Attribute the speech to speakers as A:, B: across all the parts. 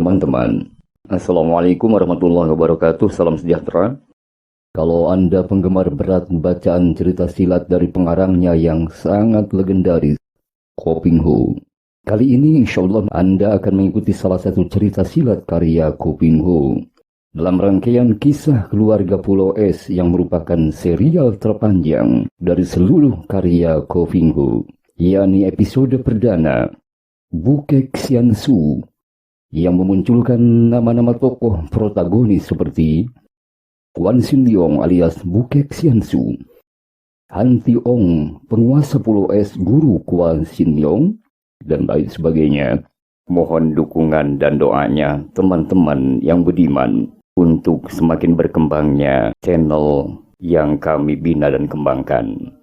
A: teman-teman. Assalamualaikum warahmatullahi wabarakatuh. Salam sejahtera. Kalau Anda penggemar berat bacaan cerita silat dari pengarangnya yang sangat legendaris, Ko Ping Ho, kali ini insya Allah Anda akan mengikuti salah satu cerita silat karya Ko Ping Ho dalam rangkaian kisah keluarga Pulau Es yang merupakan serial terpanjang dari seluruh karya Ko Ping Ho, yakni episode perdana Bukek Xiansu, yang memunculkan nama-nama tokoh protagonis seperti Guan Xin Leong alias Bukek Xiansu, Han Ti Ong, penguasa Pulau Es guru Guan Xin Leong, dan lain sebagainya. Mohon dukungan dan doanya teman-teman yang budiman untuk semakin berkembangnya channel yang kami bina dan kembangkan.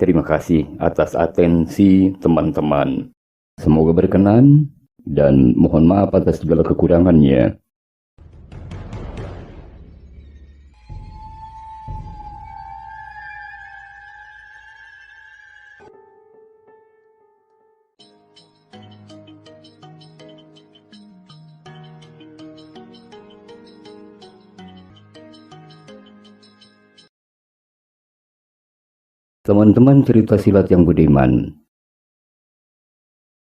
A: Terima kasih atas atensi teman-teman. Semoga berkenan dan mohon maaf atas segala kekurangannya. Teman-teman cerita silat yang budiman,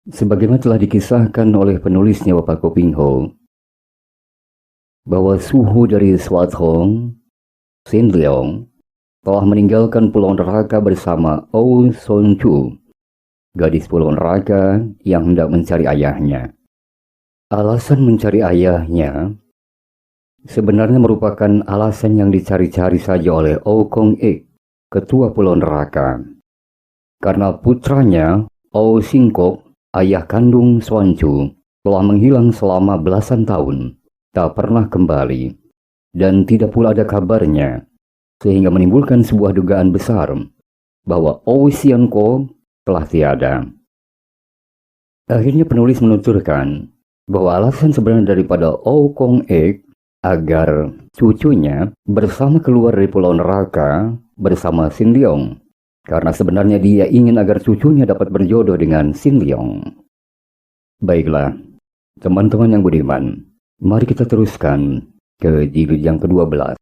A: sebagaimana telah dikisahkan oleh penulisnya Bapak Ko Ping Ho, bahwa suhu dari Swat Hong, Xin Leong, telah meninggalkan Pulau Neraka bersama Oh Son Chu, gadis Pulau Neraka yang hendak mencari ayahnya. Alasan mencari ayahnya sebenarnya merupakan alasan yang dicari-cari saja oleh Oh Kong Ek, Ketua Pulau Neraka, karena putranya Oh Singkok, ayah kandung Xuan Chu, telah menghilang selama belasan tahun, tak pernah kembali, dan tidak pula ada kabarnya, sehingga menimbulkan sebuah dugaan besar bahwa Oh Xianko telah tiada. Akhirnya penulis menuturkan bahwa alasan sebenarnya daripada Oh Kong Ek agar cucunya bersama keluar dari Pulau Neraka bersama Xin Leong, karena sebenarnya dia ingin agar cucunya dapat berjodoh dengan Xin Leong. Baiklah, teman-teman yang budiman, mari kita teruskan ke jilid yang ke-12.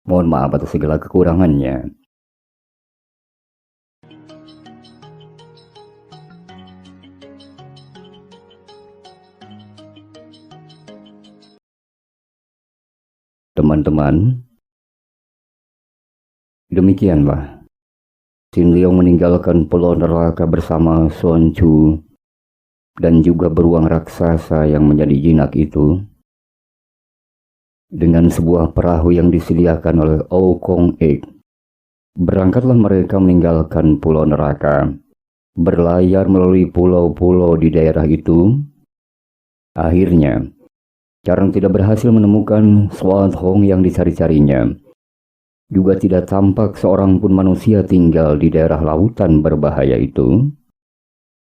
A: Mohon maaf atas segala kekurangannya. Teman-teman, demikianlah Xin Leong meninggalkan Pulau Neraka bersama Xuan Chu dan juga beruang raksasa yang menjadi jinak itu dengan sebuah perahu yang disediakan oleh Oh Kong Ek. Berangkatlah mereka meninggalkan Pulau Neraka, berlayar melalui pulau-pulau di daerah itu. Akhirnya, Carang tidak berhasil menemukan Swat Hong yang dicari-carinya. Juga tidak tampak seorang pun manusia tinggal di daerah lautan berbahaya itu.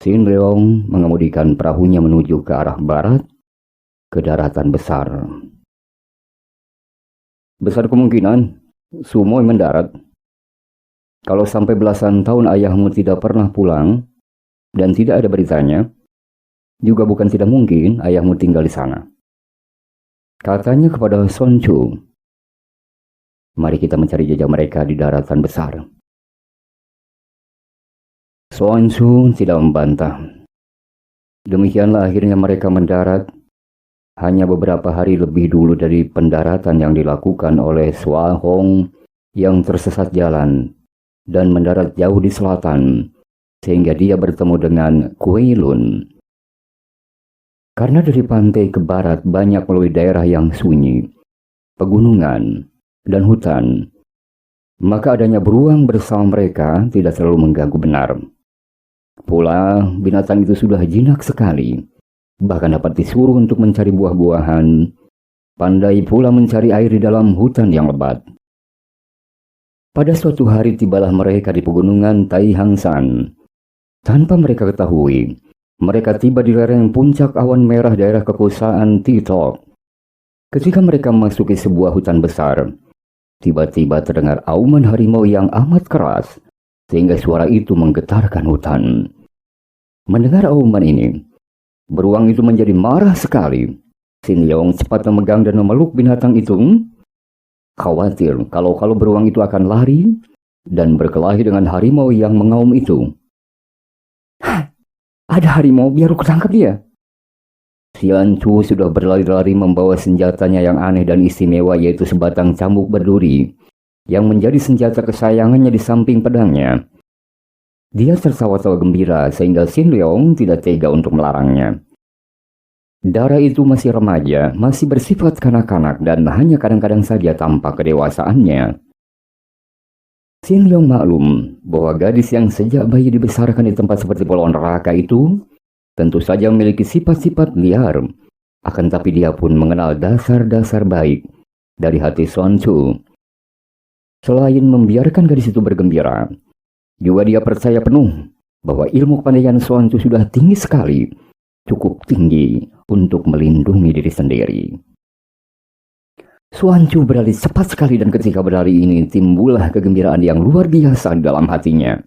A: Xin Leong mengemudikan perahunya menuju ke arah barat, ke daratan besar. Besar kemungkinan Sumoy mendarat. Kalau sampai belasan tahun ayahmu tidak pernah pulang dan tidak ada beritanya, juga bukan tidak mungkin ayahmu tinggal di sana. Katanya kepada Son Chu, mari kita mencari jejak mereka di daratan besar. Xuan Chu tidak membantah. Demikianlah akhirnya mereka mendarat hanya beberapa hari lebih dulu dari pendaratan yang dilakukan oleh Swat Hong yang tersesat jalan dan mendarat jauh di selatan, sehingga dia bertemu dengan Kui Lun. Karena dari pantai ke barat banyak melalui daerah yang sunyi, pegunungan, dan hutan, maka adanya beruang bersama mereka tidak terlalu mengganggu benar. Pula binatang itu sudah jinak sekali, bahkan dapat disuruh untuk mencari buah-buahan, pandai pula mencari air di dalam hutan yang lebat. Pada suatu hari tibalah mereka di pegunungan Tai Hang San. Tanpa mereka ketahui, mereka tiba di lereng puncak awan merah daerah kekuasaan Titok. Ketika mereka memasuki sebuah hutan besar, tiba-tiba terdengar auman harimau yang amat keras, sehingga suara itu menggetarkan hutan. Mendengar auman ini, beruang itu menjadi marah sekali. Sin Leong cepat memegang dan memeluk binatang itu, khawatir kalau beruang itu akan lari dan berkelahi dengan harimau yang mengaum itu. Hah, ada harimau, biar aku tangkap dia. Xian Chu sudah berlari-lari membawa senjatanya yang aneh dan istimewa, yaitu sebatang cambuk berduri yang menjadi senjata kesayangannya di samping pedangnya. Dia tertawa-tawa gembira sehingga Sin Leong tidak tega untuk melarangnya. Dara itu masih remaja, masih bersifat kanak-kanak dan hanya kadang-kadang saja tampak kedewasaannya. Sin Leong maklum bahwa gadis yang sejak bayi dibesarkan di tempat seperti Pulau Neraka itu tentu saja memiliki sifat-sifat liar, akan tapi dia pun mengenal dasar-dasar baik dari hati Xuan Chu. Selain membiarkan gadis itu bergembira, juga dia percaya penuh bahwa ilmu kepandaian Xuan Chu sudah tinggi sekali, cukup tinggi untuk melindungi diri sendiri. Xuan Chu berlari cepat sekali dan ketika berlari ini timbullah kegembiraan yang luar biasa di dalam hatinya.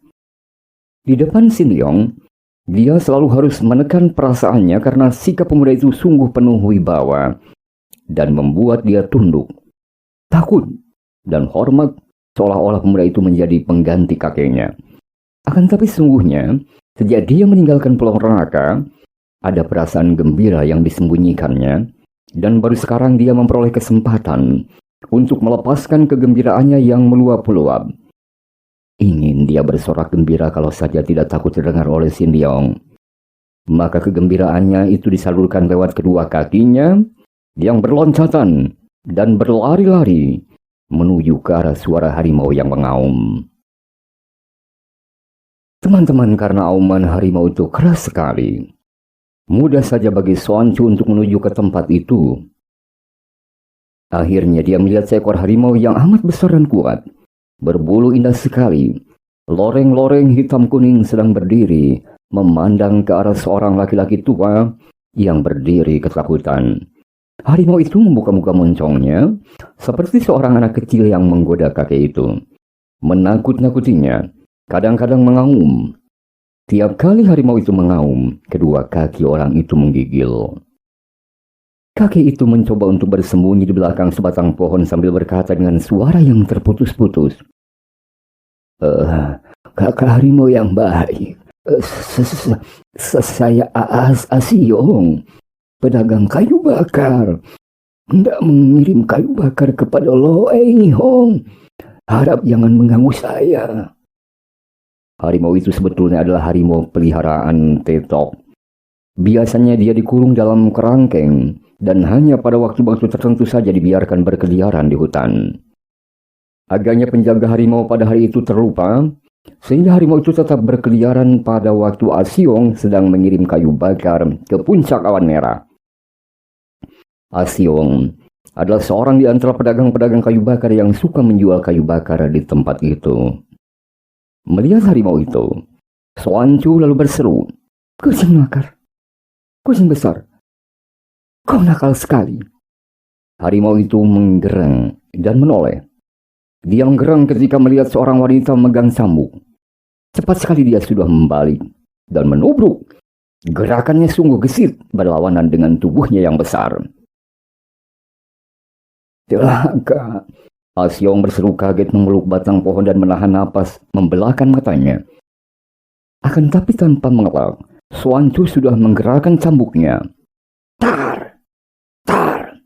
A: Di depan Sin Leong, dia selalu harus menekan perasaannya karena sikap pemuda itu sungguh penuh wibawa dan membuat dia tunduk, takut, dan hormat seolah-olah pemuda itu menjadi pengganti kakeknya. Akan tapi sungguhnya, sejak dia meninggalkan Pulau Neraka, ada perasaan gembira yang disembunyikannya dan baru sekarang dia memperoleh kesempatan untuk melepaskan kegembiraannya yang meluap-luap. Ingin dia bersorak gembira kalau saja tidak takut terdengar oleh Sin Leong. Maka kegembiraannya itu disalurkan lewat kedua kakinya yang berloncatan dan berlari-lari menuju ke arah suara harimau yang mengaum. Teman-teman, karena auman harimau itu keras sekali, mudah saja bagi Xuan Chu untuk menuju ke tempat itu. Akhirnya dia melihat seekor harimau yang amat besar dan kuat, berbulu indah sekali. Loreng-loreng hitam kuning sedang berdiri, memandang ke arah seorang laki-laki tua yang berdiri ketakutan. Harimau itu membuka-buka moncongnya, seperti seorang anak kecil yang menggoda kakek itu. Menakut-nakutinya, kadang-kadang mengaum. Tiap kali harimau itu mengaum, kedua kaki orang itu menggigil. Kakek itu mencoba untuk bersembunyi di belakang sebatang pohon sambil berkata dengan suara yang terputus-putus. Kakak harimau yang baik, saya Asiong, pedagang kayu bakar. Hendak mengirim kayu bakar kepada Lo Eng Hong. Harap jangan mengganggu saya. Harimau itu sebetulnya adalah harimau peliharaan Tetok. Biasanya dia dikurung dalam kerangkeng dan hanya pada waktu-waktu tertentu saja dibiarkan berkeliaran di hutan. Agaknya penjaga harimau pada hari itu terlupa, sehingga harimau itu tetap berkeliaran pada waktu Asiong sedang mengirim kayu bakar ke puncak awan merah. Asiong adalah seorang di antara pedagang-pedagang kayu bakar yang suka menjual kayu bakar di tempat itu. Melihat harimau itu, Xuan Chu lalu berseru, "Kucing nakal, kucing besar, kau nakal sekali." Harimau itu menggerang dan menoleh. Dia menggerang ketika melihat seorang wanita memegang cambuk. Cepat sekali dia sudah membalik dan menubruk. Gerakannya sungguh gesit berlawanan dengan tubuhnya yang besar. "Celaka!" Asiong berseru kaget memeluk batang pohon dan menahan napas, membelahkan matanya. Akan tapi tanpa mengelak, Xuan Chu sudah menggerakkan cambuknya. Tar! Tar!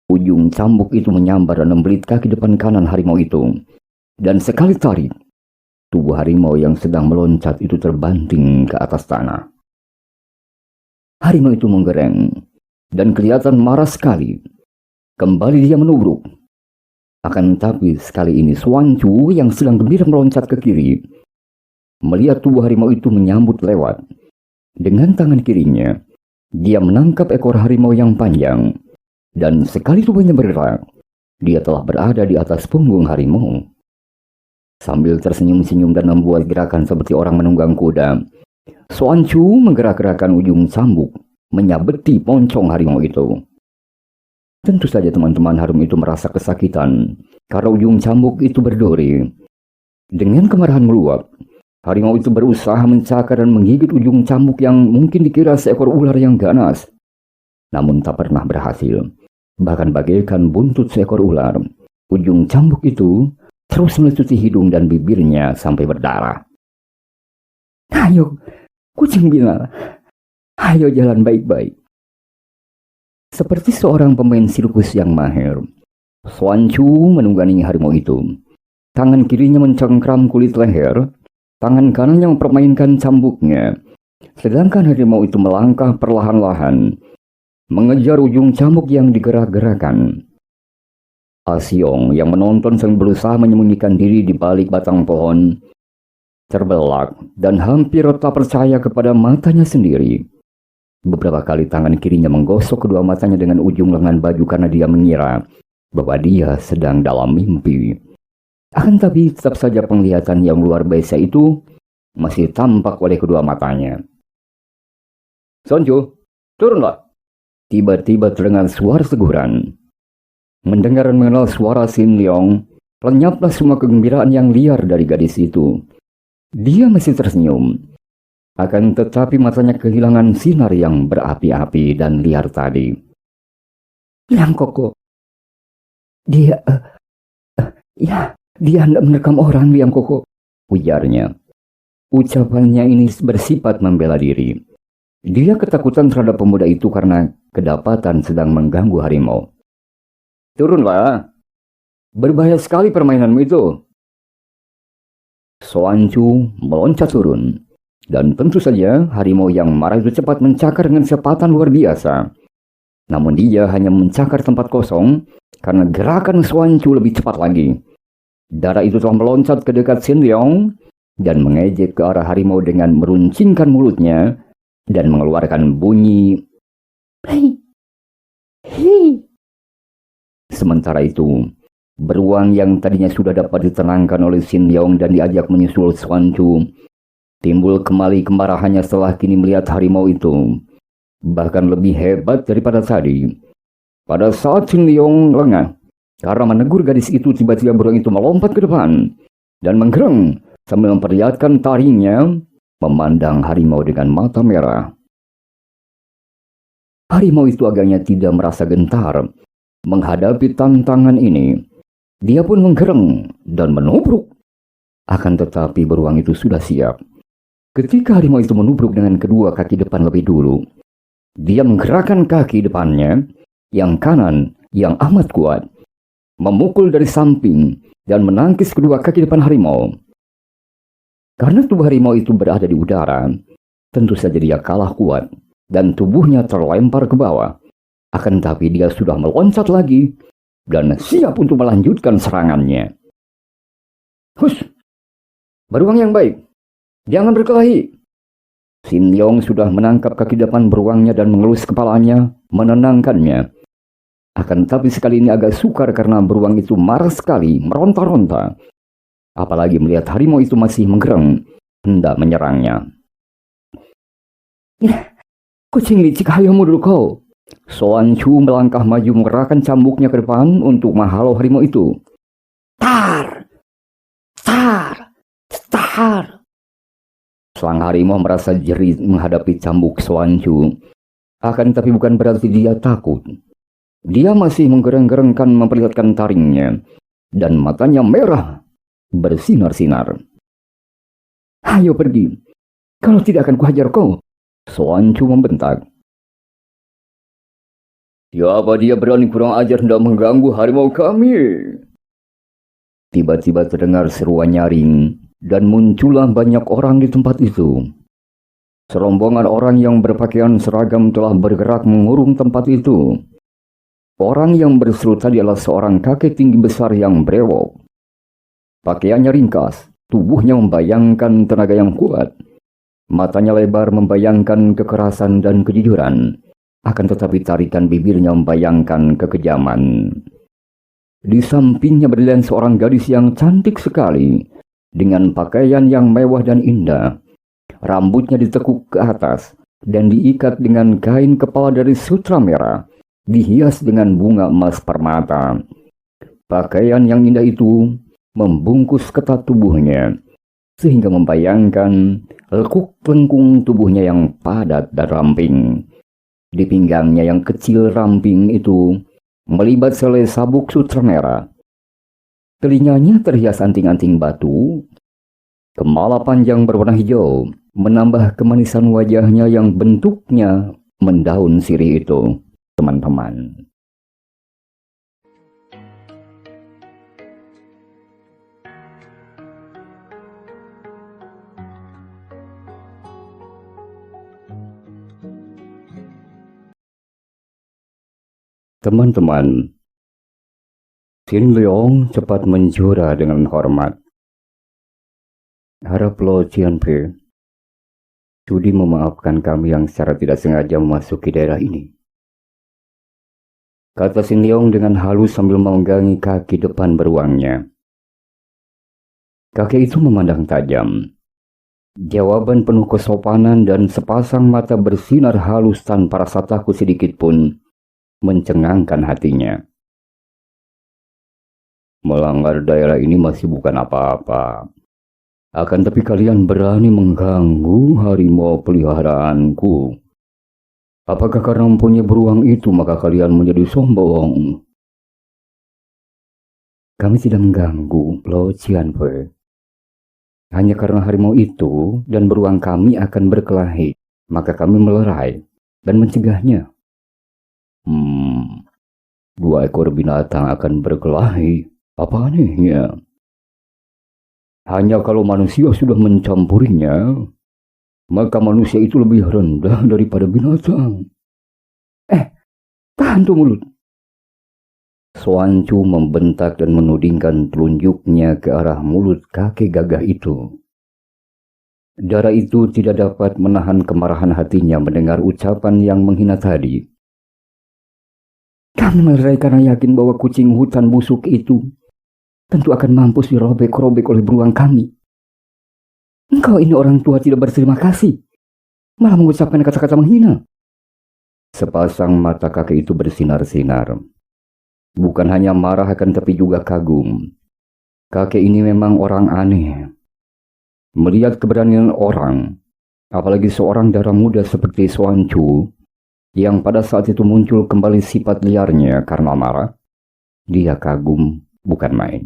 A: Ujung cambuk itu menyambar dan membelit kaki depan kanan harimau itu. Dan sekali tarik, tubuh harimau yang sedang meloncat itu terbanting ke atas tanah. Harimau itu menggereng dan kelihatan marah sekali. Kembali dia menubruk. Akan tapi sekali ini Xuan Chu yang sedang gembira meloncat ke kiri, melihat tubuh harimau itu menyambut lewat. Dengan tangan kirinya, dia menangkap ekor harimau yang panjang. Dan sekali tubuhnya bergerak, dia telah berada di atas punggung harimau. Sambil tersenyum-senyum dan membuat gerakan seperti orang menunggang kuda, Xuan Chu menggerak-gerakkan ujung cambuk, menyabeti poncong harimau itu. Tentu saja teman-teman harum itu merasa kesakitan karena ujung cambuk itu berduri. Dengan kemarahan meluap, harimau itu berusaha mencakar dan menggigit ujung cambuk yang mungkin dikira seekor ular yang ganas. Namun tak pernah berhasil. Bahkan bagaikan buntut seekor ular, ujung cambuk itu terus meletupi hidung dan bibirnya sampai berdarah. Ayo, kucing binal. Ayo jalan baik-baik. Seperti seorang pemain sirkus yang mahir, Xuan Chu menunggangi harimau itu. Tangan kirinya mencengkram kulit leher, tangan kanannya mempermainkan cambuknya. Sedangkan harimau itu melangkah perlahan-lahan, mengejar ujung cambuk yang digerak-gerakan. Asiong yang menonton sedang berusaha menyembunyikan diri di balik batang pohon, terbelak dan hampir tak percaya kepada matanya sendiri. Beberapa kali tangan kirinya menggosok kedua matanya dengan ujung lengan baju karena dia mengira bahwa dia sedang dalam mimpi. Akan tapi tetap saja penglihatan yang luar biasa itu masih tampak oleh kedua matanya. Sonjo, turunlah. Tiba-tiba terdengar suara teguran. Mendengar dan mengenal suara Sin Leong, lenyaplah semua kegembiraan yang liar dari gadis itu. Dia masih tersenyum. Akan tetapi matanya kehilangan sinar yang berapi-api dan liar tadi. Yang Koko. Dia hendak menerkam orang, Liang Koko, ujarnya. Ucapannya ini bersifat membela diri. Dia ketakutan terhadap pemuda itu karena kedapatan sedang mengganggu harimau. Turunlah. Berbahaya sekali permainanmu itu. Xuan Chu meloncat turun. Dan tentu saja harimau yang marah itu cepat mencakar dengan kecepatan luar biasa. Namun dia hanya mencakar tempat kosong karena gerakan Xuan Chu lebih cepat lagi. Darah itu telah meloncat ke dekat Sin Leong dan mengejek ke arah harimau dengan meruncingkan mulutnya dan mengeluarkan bunyi hei, hei. Sementara itu, beruang yang tadinya sudah dapat ditenangkan oleh Sin Leong dan diajak menyusul Xuan Chu timbul kembali kemarahannya setelah kini melihat harimau itu. Bahkan lebih hebat daripada tadi. Pada saat Sin Leong lengah karena menegur gadis itu, tiba-tiba beruang itu melompat ke depan dan menggereng sambil memperlihatkan taringnya, memandang harimau dengan mata merah. Harimau itu agaknya tidak merasa gentar menghadapi tantangan ini. Dia pun menggereng dan menubruk. Akan tetapi beruang itu sudah siap. Ketika harimau itu menubruk dengan kedua kaki depan lebih dulu, dia menggerakkan kaki depannya, yang kanan yang amat kuat, memukul dari samping dan menangkis kedua kaki depan harimau. Karena tubuh harimau itu berada di udara, tentu saja dia kalah kuat dan tubuhnya terlempar ke bawah. Akan tapi dia sudah meloncat lagi dan siap untuk melanjutkan serangannya. Hush! Beruang yang baik, jangan berkelahi. Sin Leong sudah menangkap kaki depan beruangnya dan mengelus kepalanya, menenangkannya. Akan tapi sekali ini agak sukar karena beruang itu marah sekali, meronta-ronta. Apalagi melihat harimau itu masih menggereng, hendak menyerangnya. Kucing licik, hayo mundur kau. Xuan Chu melangkah maju mengerahkan cambuknya ke depan untuk menghalau harimau itu. Tar! Tar! Tar! Sang harimau merasa jeri menghadapi cambuk Xuan Chu. Akan tapi bukan berarti dia takut. Dia masih menggereng-gerengkan memperlihatkan taringnya. Dan matanya merah, bersinar-sinar. Ayo pergi. Kalau tidak akan kuhajar kau. Xuan Chu membentak. Siapa dia berani kurang ajar hendak mengganggu harimau kami? Tiba-tiba terdengar seruan nyaring dan muncullah banyak orang di tempat itu. Serombongan orang yang berpakaian seragam telah bergerak mengurung tempat itu. Orang yang berseru tadi adalah seorang kakek tinggi besar yang brewok. Pakaiannya ringkas, tubuhnya membayangkan tenaga yang kuat. Matanya lebar membayangkan kekerasan dan kejujuran. Akan tetapi tarikan bibirnya membayangkan kekejaman. Di sampingnya berdiri seorang gadis yang cantik sekali, dengan pakaian yang mewah dan indah. Rambutnya ditekuk ke atas dan diikat dengan kain kepala dari sutra merah, dihias dengan bunga emas permata. Pakaian yang indah itu membungkus ketat tubuhnya, sehingga membayangkan lekuk lengkung tubuhnya yang padat dan ramping. Di pinggangnya yang kecil ramping itu melibat selai sabuk sutra merah. Telinganya terhias anting-anting batu. Kepala panjang berwarna hijau menambah kemanisan wajahnya yang bentuknya mendaun sirih itu, teman-teman. Teman-teman, Sin Leong cepat menjura dengan hormat. Harap Lo Cianpe sudi memaafkan kami yang secara tidak sengaja memasuki daerah ini, kata Sin Leong dengan halus sambil memenggangi kaki depan beruangnya. Kakek itu memandang tajam. Jawaban penuh kesopanan dan sepasang mata bersinar halus tanpa rasa takut sedikit pun mencengangkan hatinya. Melanggar daerah ini masih bukan apa-apa. Akan tapi kalian berani mengganggu harimau peliharaanku. Apakah karena mempunyai beruang itu maka kalian menjadi sombong? Kami tidak mengganggu, Lo Cianpe. Hanya karena harimau itu dan beruang kami akan berkelahi, maka kami melerai dan mencegahnya. Dua ekor binatang akan berkelahi. Apa anehnya? Hanya kalau manusia sudah mencampurinya, maka manusia itu lebih rendah daripada binatang. Tahan tuh mulut. Xuan Chu membentak dan menudingkan telunjuknya ke arah mulut kakek gagah itu. Darah itu tidak dapat menahan kemarahan hatinya mendengar ucapan yang menghina tadi. Kami melerai karena yakin bahwa kucing hutan busuk itu tentu akan mampus dirobek-robek oleh beruang kami. Engkau ini orang tua tidak berterima kasih, malah mengucapkan kata-kata menghina. Sepasang mata kakek itu bersinar-sinar. Bukan hanya marah akan tapi juga kagum. Kakek ini memang orang aneh. Melihat keberanian orang, apalagi seorang darah muda seperti Xuan Chu, yang pada saat itu muncul kembali sifat liarnya karena marah, dia kagum bukan main.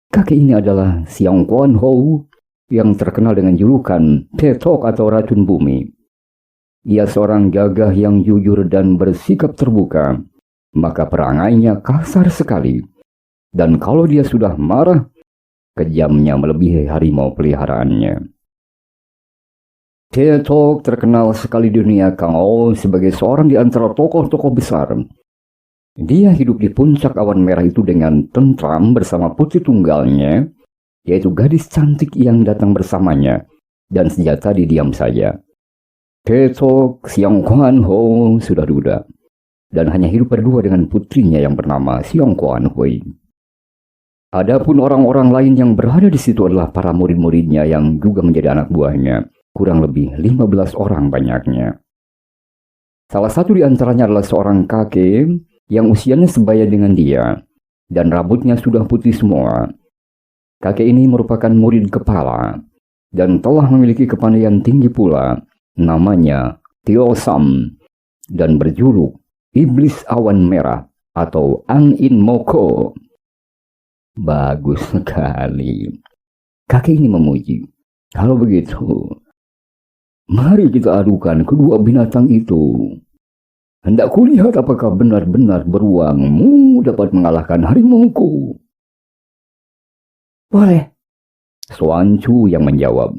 A: Kakek ini adalah Xiang Kuan Hou yang terkenal dengan julukan Tetok atau racun bumi. Ia seorang gagah yang jujur dan bersikap terbuka, maka perangainya kasar sekali. Dan kalau dia sudah marah, kejamnya melebihi harimau peliharaannya. Tetok terkenal sekali di dunia Kangou sebagai seorang di antara tokoh-tokoh besar. Dia hidup di puncak awan merah itu dengan tentram bersama putri tunggalnya, yaitu gadis cantik yang datang bersamanya, dan sejak tadi diam saja. Tetok Xiang Kuan Hou sudah duda, dan hanya hidup berdua dengan putrinya yang bernama Xiang Kuan Hui. Adapun orang-orang lain yang berada di situ adalah para murid-muridnya yang juga menjadi anak buahnya, kurang lebih 15 orang banyaknya. Salah satu di antaranya adalah seorang kakek yang usianya sebaya dengan dia, dan rambutnya sudah putih semua. Kakek ini merupakan murid kepala, dan telah memiliki kepandaian tinggi pula, namanya Tio Sam, dan berjuluk Iblis Awan Merah atau Angin Moko. Bagus sekali. Kakek ini memuji. Kalau begitu, mari kita adukan kedua binatang itu. Hendak kulihat apakah benar-benar beruangmu dapat mengalahkan harimauku. Boleh. Xuan Chu yang menjawab.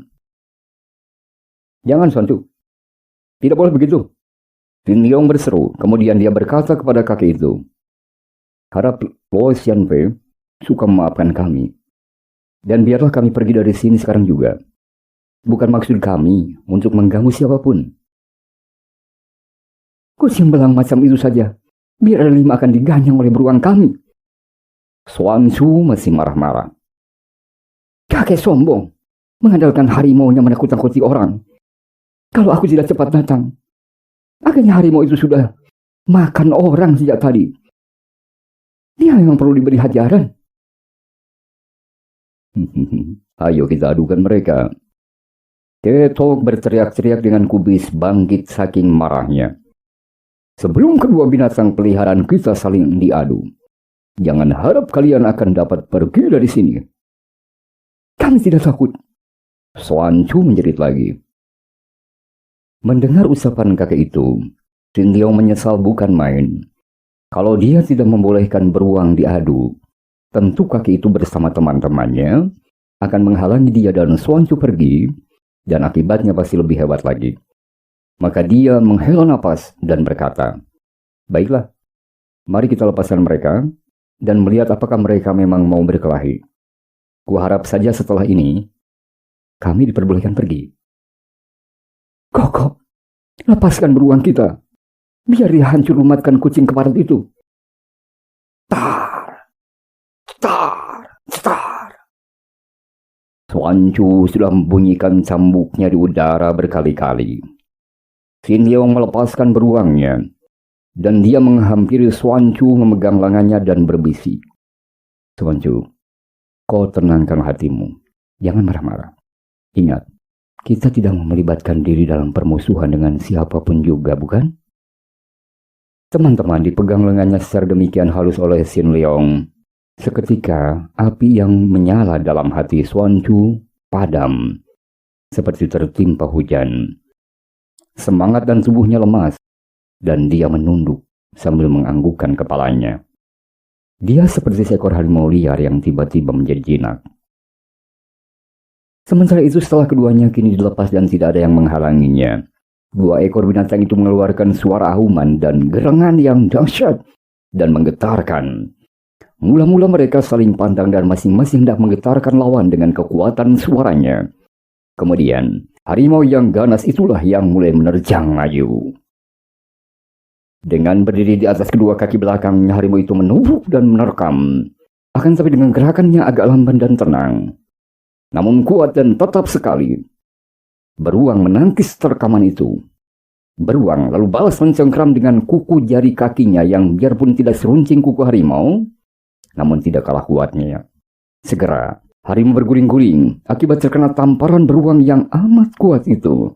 A: Jangan Xuan Chu. Tidak boleh begitu. Sin Leong berseru. Kemudian dia berkata kepada kakek itu. Harap Lo Cianpe suka memaafkan kami. Dan biarlah kami pergi dari sini sekarang juga. Bukan maksud kami untuk mengganggu siapapun. Kucing belang macam itu saja, biar ada 5 akan diganyang oleh beruang kami. Xuan Chu masih marah-marah. Kakek sombong, mengandalkan harimaunya menakut-nakuti orang. Kalau aku tidak cepat datang, akhirnya harimau itu sudah Makan orang sejak tadi. Dia memang perlu diberi hajaran. Ayo kita adukan mereka. Ketok berteriak-teriak dengan kubis bangkit saking marahnya. Sebelum kedua binatang peliharaan kita saling diadu, jangan harap kalian akan dapat pergi dari sini. Kami tidak takut. Suancu menjerit lagi. Mendengar ucapan kakek itu, Sin Leong menyesal bukan main. Kalau dia tidak membolehkan beruang diadu, tentu kakek itu bersama teman-temannya akan menghalangi dia dan Suancu pergi, dan akibatnya pasti lebih hebat lagi. Maka dia menghela napas dan berkata, "Baiklah, mari kita lepaskan mereka dan melihat apakah mereka memang mau berkelahi. Kuharap saja setelah ini, kami diperbolehkan pergi." "Koko, lepaskan beruang kita. Biar dia hancur lumatkan kucing keparat itu." Tar, tar, tar. Suancu sudah membunyikan cambuknya di udara berkali-kali. Sin Leong melepaskan beruangnya, dan dia menghampiri Suancu memegang lengannya dan berbisik. "Suancu, kau tenangkan hatimu. Jangan marah-marah. Ingat, kita tidak melibatkan diri dalam permusuhan dengan siapapun juga, bukan?" Teman-teman dipegang lengannya secara demikian halus oleh Sin Leong. Seketika, api yang menyala dalam hati Suancu padam, seperti tertimpa hujan. Semangat dan tubuhnya lemas, dan dia menunduk sambil menganggukkan kepalanya. Dia seperti seekor harimau liar yang tiba-tiba menjadi jinak. Sementara itu setelah keduanya kini dilepas dan tidak ada yang menghalanginya, dua ekor binatang itu mengeluarkan suara ahuman dan gerangan yang dahsyat dan menggetarkan. Mula-mula mereka saling pandang dan masing-masing hendak menggetarkan lawan dengan kekuatan suaranya. Kemudian, harimau yang ganas itulah yang mulai menerjang maju. Dengan berdiri di atas kedua kaki belakangnya, harimau itu menubuk dan menerkam. Akan tapi dengan gerakannya agak lamban dan tenang, namun kuat dan tetap sekali. Beruang menangkis terkaman itu. Beruang lalu balas mencengkram dengan kuku jari kakinya yang biarpun tidak seruncing kuku harimau, namun tidak kalah kuatnya. Segera, harimau berguling-guling akibat terkena tamparan beruang yang amat kuat itu.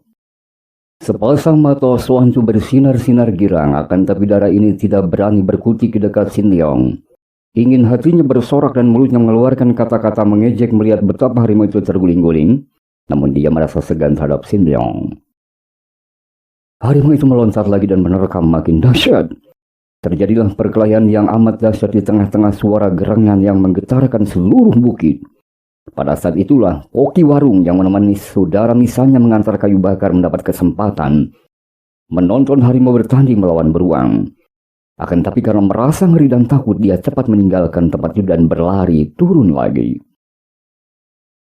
A: Sepasang mata Suancu bersinar-sinar girang, akan tapi darah ini tidak berani berkutik di dekat Sin Leong. Ingin hatinya bersorak dan mulutnya mengeluarkan kata-kata mengejek melihat betapa harimau itu terguling-guling, namun dia merasa segan terhadap Sin Leong. Harimau itu meloncat lagi dan menerkam makin dahsyat. Terjadilah perkelahian yang amat dahsyat di tengah-tengah suara gerangan yang menggetarkan seluruh bukit. Pada saat itulah Koki Warung yang menemani saudara misalnya mengantar kayu bakar mendapat kesempatan menonton harimau bertanding melawan beruang. Akan tapi karena merasa ngeri dan takut, dia cepat meninggalkan tempat itu dan berlari turun lagi.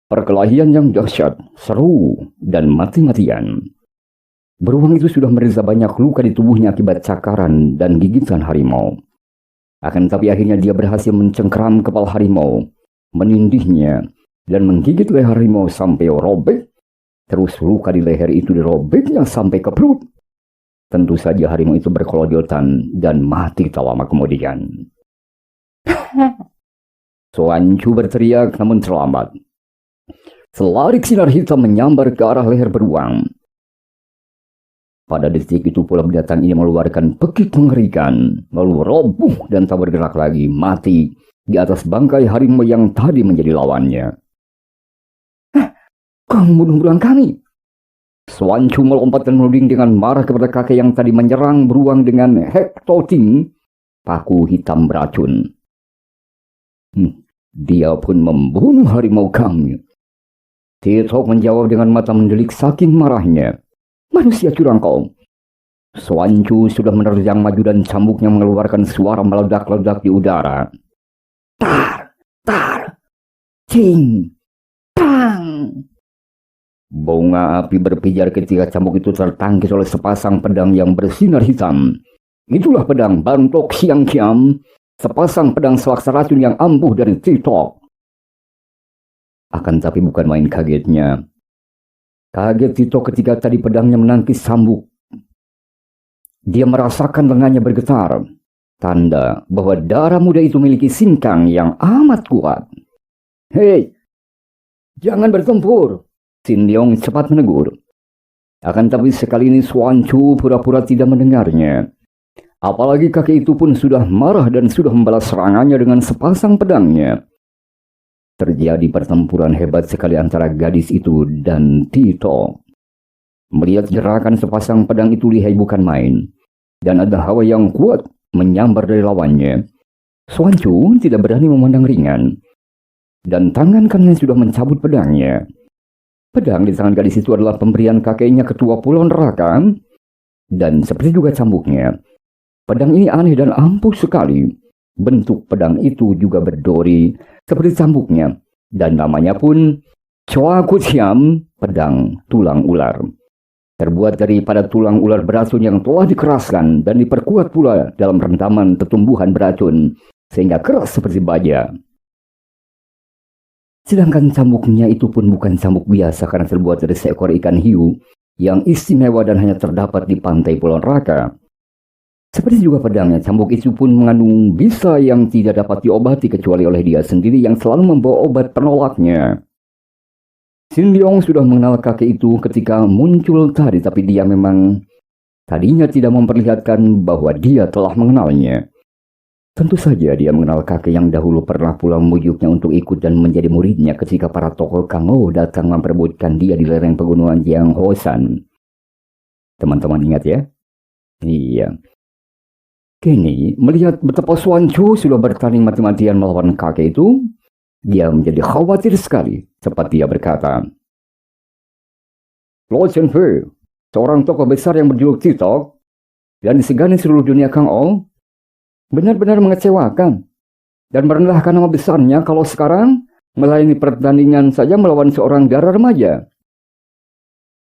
A: Perkelahian yang dahsyat, seru, dan mati-matian. Beruang itu sudah menderita banyak luka di tubuhnya akibat cakaran dan gigitan harimau. Akan tapi akhirnya dia berhasil mencengkram kepala harimau, menindihnya, dan menggigit leher harimau sampai robek. Terus luka di leher itu dirobeknya sampai ke perut. Tentu saja harimau itu berkelojotan dan mati tak lama kemudian. Suancu berteriak namun terlambat. Selarik sinar hitam menyambar ke arah leher beruang. Pada detik itu pula binatang ini mengeluarkan pekik mengerikan, lalu roboh dan tak bergerak lagi, mati di atas bangkai harimau yang tadi menjadi lawannya. "Kau membunuh beruang kami!" Suancu melompat dan menuding dengan marah kepada kakek yang tadi menyerang beruang dengan hektoting, paku hitam beracun. Dia pun membunuh harimau kami. Titok menjawab dengan mata mendelik saking marahnya. "Manusia curang kau!" Suancu sudah menerjang maju dan cambuknya mengeluarkan suara meledak-ledak di udara. Tar, tar, cing, tang. Bunga api berpijar ketika cambuk itu tertangkis oleh sepasang pedang yang bersinar hitam. Itulah pedang Bantok Siang Kiam, sepasang pedang selaksa racun yang ampuh dari Titok. Akan tapi bukan main kagetnya. Kaget Titok ketika tadi pedangnya menangkis cambuk. Dia merasakan lengannya bergetar, tanda bahwa darah muda itu memiliki sinkang yang amat kuat. "Hei, jangan bertempur!" Sin Leong cepat menegur. Akan tapi sekali ini Xuan Chu pura-pura tidak mendengarnya. Apalagi kakek itu pun sudah marah dan sudah membalas serangannya dengan sepasang pedangnya. Terjadi pertempuran hebat sekali antara gadis itu dan Tito. Melihat gerakan sepasang pedang itu lihai bukan main, dan ada hawa yang kuat menyambar dari lawannya. Xuan Chu tidak berani memandang ringan, dan tangan kanannya sudah mencabut pedangnya. Pedang di tangan gadis itu adalah pemberian kakeknya ketua Pulau Neraka, dan seperti juga cambuknya. Pedang ini aneh dan ampuh sekali. Bentuk pedang itu juga berduri seperti cambuknya, dan namanya pun Chua Kuciam, pedang tulang ular. Terbuat daripada tulang ular beracun yang telah dikeraskan dan diperkuat pula dalam rendaman tetumbuhan beracun, sehingga keras seperti baja. Sedangkan cambuknya itu pun bukan cambuk biasa karena terbuat dari seekor ikan hiu yang istimewa dan hanya terdapat di pantai Pulau Neraka. Seperti juga pedangnya, cambuk itu pun mengandung bisa yang tidak dapat diobati kecuali oleh dia sendiri yang selalu membawa obat penolaknya. Sin Leong sudah mengenal kakek itu ketika muncul tadi, tapi dia memang tadinya tidak memperlihatkan bahwa dia telah mengenalnya. Tentu saja dia mengenal kakek yang dahulu pernah pula memujuknya untuk ikut dan menjadi muridnya ketika para tokoh Kangou datang memperebutkan dia di lereng pegunungan Jiang Hosan. Teman-teman ingat ya? Iya. Kini, melihat betapa Xuan Chu sudah bertanding mati-matian melawan kakek itu, dia menjadi khawatir sekali. Cepat dia berkata, "Lo Chen Fei, seorang tokoh besar yang berjuluk Titok, dan disegani seluruh dunia Kangou, benar-benar mengecewakan dan merendahkan nama besarnya kalau sekarang melayani pertandingan saja melawan seorang darah remaja."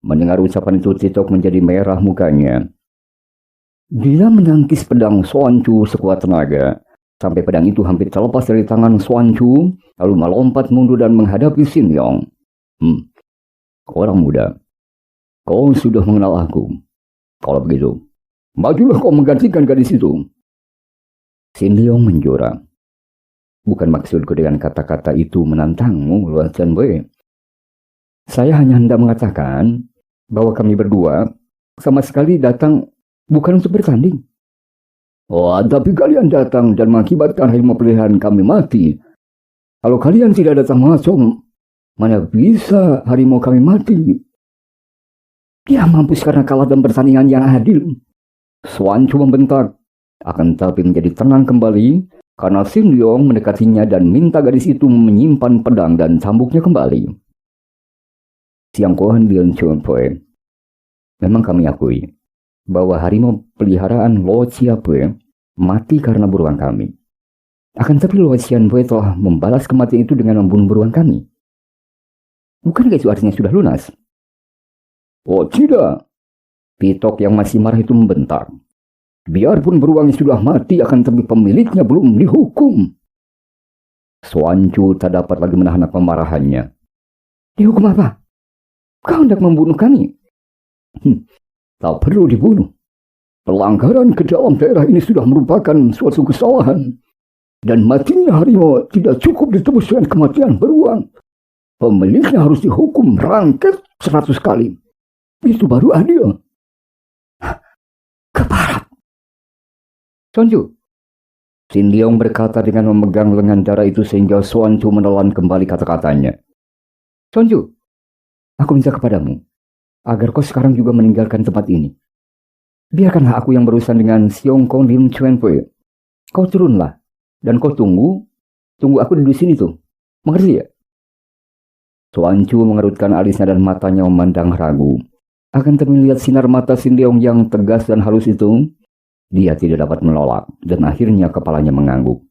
A: Mendengar ucapan itu, Titok menjadi merah mukanya. Dia menangkis pedang Xuan Chu sekuat tenaga, sampai pedang itu hampir terlepas dari tangan Xuan Chu, lalu melompat mundur dan menghadapi Sin Leong. Orang muda, kau sudah mengenal aku. Kalau begitu, majulah kau menggantikan gadis itu." Sin Leong menjora. "Bukan maksudku dengan kata-kata itu menantangmu, Luan Chen Wei. Saya hanya hendak mengatakan bahwa kami berdua sama sekali datang bukan untuk bertanding." "Oh, tapi kalian datang dan mengakibatkan harimau peliharaan kami mati. Kalau kalian tidak datang langsung, mana bisa harimau kami mati?" "Dia mampus karena kalah dalam pertandingan yang adil," Xuan Chu membentak. Akan tetapi menjadi tenang kembali karena Sin Leong mendekatinya dan minta gadis itu menyimpan pedang dan cambuknya kembali. "Siang Kohan Lian Chun Pui, memang kami akui bahwa harimau peliharaan Lo Chiapue mati karena buruan kami. Akan tetapi Lo Xianpue telah membalas kematian itu dengan membunuh buruan kami. Bukankah itu artinya sudah lunas?" "Oh tidak," Pitok yang masih marah itu membentak. "Biarpun beruangnya sudah mati, akan tetapi pemiliknya belum dihukum." Xuan Chu tak dapat lagi menahan kemarahannya. "Dihukum apa? Kau hendak membunuh kami?" "Tak perlu dibunuh. Pelanggaran ke dalam daerah ini sudah merupakan suatu kesalahan. Dan matinya harimau tidak cukup ditebus dengan kematian beruang. Pemiliknya harus dihukum rangket 100 kali. Itu baru adil." "Keparat." "Xuan Chu," Sin Leong berkata dengan memegang lengan darah itu sehingga Xuan Chu menelan kembali kata-katanya. "Xuan Chu, aku minta kepadamu agar kau sekarang juga meninggalkan tempat ini. Biarkanlah aku yang berurusan dengan Siong Kong Lim Chuen Pui. Kau turunlah dan kau tunggu aku di sini tuh. Mengerti ya?" Xuan Chu mengerutkan alisnya dan matanya memandang ragu. Akan terlihat sinar mata Sin Leong yang tegas dan halus itu, dia tidak dapat menolak dan akhirnya kepalanya mengangguk.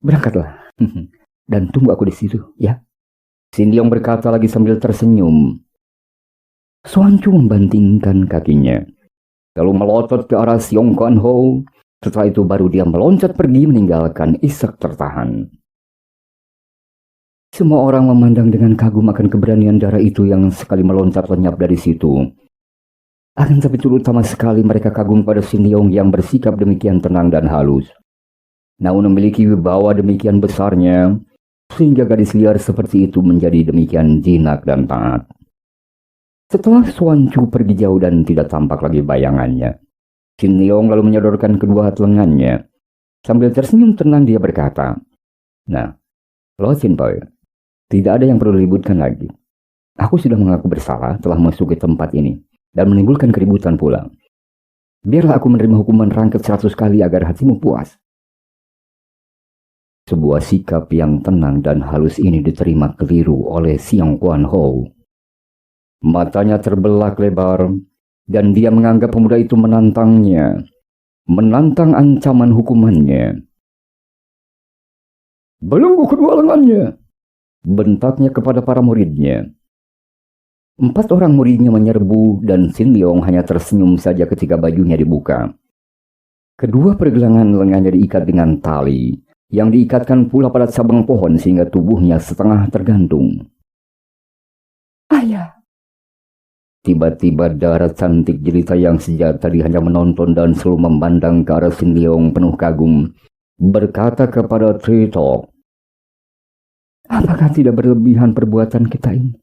A: "Berangkatlah dan tunggu aku di situ, ya." Sin Leong berkata lagi sambil tersenyum. Xuan Chu membantingkan kakinya, lalu melotot ke arah Siong Kuan Ho. Setelah itu baru dia meloncat pergi meninggalkan isak tertahan. Semua orang memandang dengan kagum akan keberanian darah itu yang sekali meloncat lenyap dari situ. Akan tapi terutama sekali mereka kagum pada Sin Leong yang bersikap demikian tenang dan halus. Namun memiliki wibawa demikian besarnya, sehingga gadis liar seperti itu menjadi demikian jinak dan taat. Setelah Xuan Chu pergi jauh dan tidak tampak lagi bayangannya, Sin Leong lalu menyodorkan kedua lengannya. Sambil tersenyum tenang dia berkata, "Nah, Lo Sin Pei, tidak ada yang perlu diributkan lagi. Aku sudah mengaku bersalah telah masuk ke tempat ini dan menimbulkan keributan pula. Biarlah aku menerima hukuman rangkap 100 kali agar hatimu puas." Sebuah sikap yang tenang dan halus ini diterima keliru oleh Xiang Kuan Hou. Matanya terbelah lebar dan dia menganggap pemuda itu menantangnya, menantang ancaman hukumannya. "Belenggu kedua lengannya," bentaknya kepada para muridnya. 4 orang muridnya menyerbu dan Sin Leong hanya tersenyum saja ketika bajunya dibuka. Kedua pergelangan lengannya diikat dengan tali yang diikatkan pula pada cabang pohon sehingga tubuhnya setengah tergantung. "Ayah!" Tiba-tiba darah cantik jelita yang sejak tadi hanya menonton dan selalu memandang ke arah Sin Leong penuh kagum, berkata kepada Tritok, "Apakah tidak berlebihan perbuatan kita ini?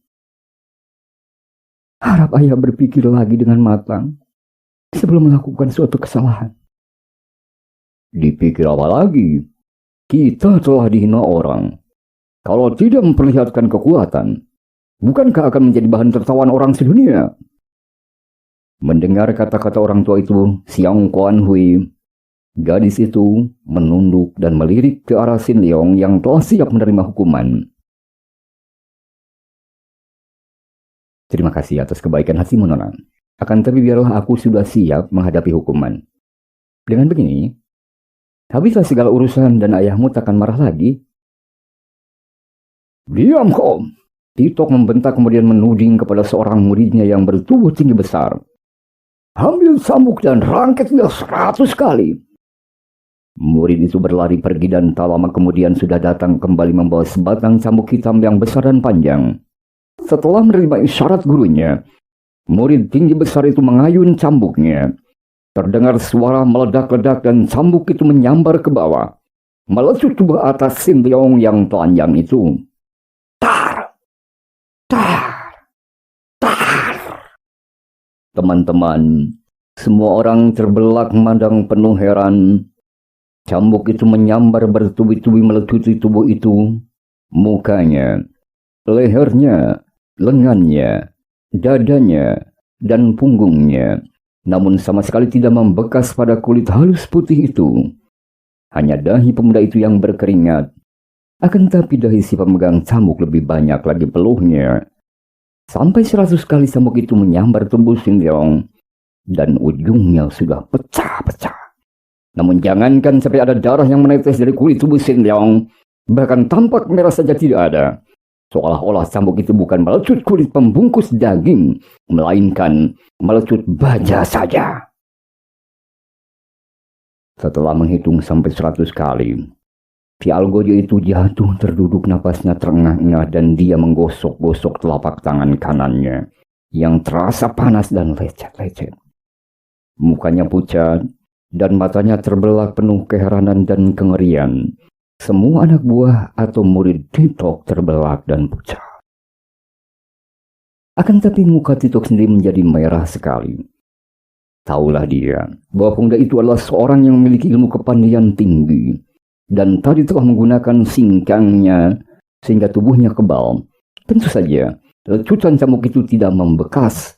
A: Harap ayah berpikir lagi dengan matang sebelum melakukan suatu kesalahan." "Dipikir apa lagi? Kita telah dihina orang. Kalau tidak memperlihatkan kekuatan, bukankah akan menjadi bahan tertawan orang sedunia?" Mendengar kata-kata orang tua itu, Xiang Kuan Hui, gadis itu menunduk dan melirik ke arah Sin Leong yang telah siap menerima hukuman. "Terima kasih atas kebaikan hatimu, Nona. Akan tapi biarlah aku sudah siap menghadapi hukuman. Dengan begini, habislah segala urusan dan ayahmu takkan marah lagi." "Diam kau!" Titok membentak kemudian menuding kepada seorang muridnya yang bertubuh tinggi besar. "Ambil cambuk dan rangket dia 100 kali. Murid itu berlari pergi dan tak lama kemudian sudah datang kembali membawa sebatang cambuk hitam yang besar dan panjang. Setelah menerima isyarat gurunya, murid tinggi besar itu mengayun cambuknya. Terdengar suara meledak-ledak dan cambuk itu menyambar ke bawah, melecut tubuh atas Sin Leong yang telanjang itu. Tar! Tar! Tar! Teman-teman, semua orang terbelak memandang penuh heran. Cambuk itu menyambar bertubi-tubi meletupi tubuh itu, mukanya, lehernya, lengannya, dadanya, dan punggungnya, namun sama sekali tidak membekas pada kulit halus putih itu. Hanya dahi pemuda itu yang berkeringat. Akan tapi dahi si pemegang cambuk lebih banyak lagi peluhnya. Sampai 100 kali cambuk itu menyambar tubuh Sin Leong, dan ujungnya sudah pecah-pecah. Namun jangankan sampai ada darah yang menetes dari kulit tubuh Sin Leong, bahkan tampak merah saja tidak ada. Seolah-olah cambuk itu bukan melecut kulit pembungkus daging, melainkan melecut baja saja. Setelah menghitung sampai 100 kali, si Algojo itu jatuh terduduk, napasnya terengah-engah dan dia menggosok-gosok telapak tangan kanannya yang terasa panas dan lecet-lecet. Mukanya pucat dan matanya terbelah penuh keheranan dan kengerian. Semua anak buah atau murid Titok terbelak dan pucat. Akan tapi muka Titok sendiri menjadi merah sekali. Taulah dia bahwa pemuda itu adalah seorang yang memiliki ilmu kepandaian tinggi dan tadi telah menggunakan singkangnya sehingga tubuhnya kebal. Tentu saja lecutan cambuk itu tidak membekas.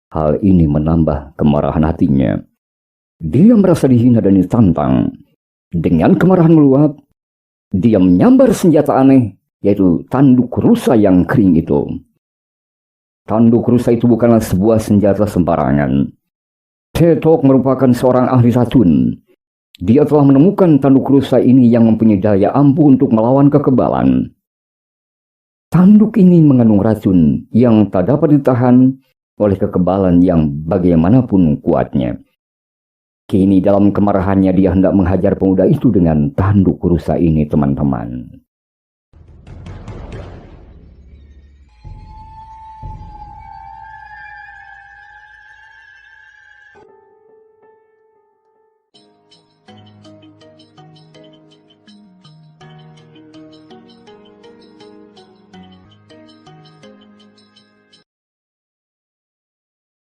A: Hal ini menambah kemarahan hatinya. Dia merasa dihina dan ditantang. Dengan kemarahan meluap, dia menyambar senjata aneh, yaitu tanduk rusa yang kering itu. Tanduk rusa itu bukanlah sebuah senjata sembarangan. Titok merupakan seorang ahli racun. Dia telah menemukan tanduk rusa ini yang mempunyai daya ampuh untuk melawan kekebalan. Tanduk ini mengandung racun yang tak dapat ditahan oleh kekebalan yang bagaimanapun kuatnya. Kini dalam kemarahannya dia hendak menghajar pemuda itu dengan tanduk rusa ini, teman-teman.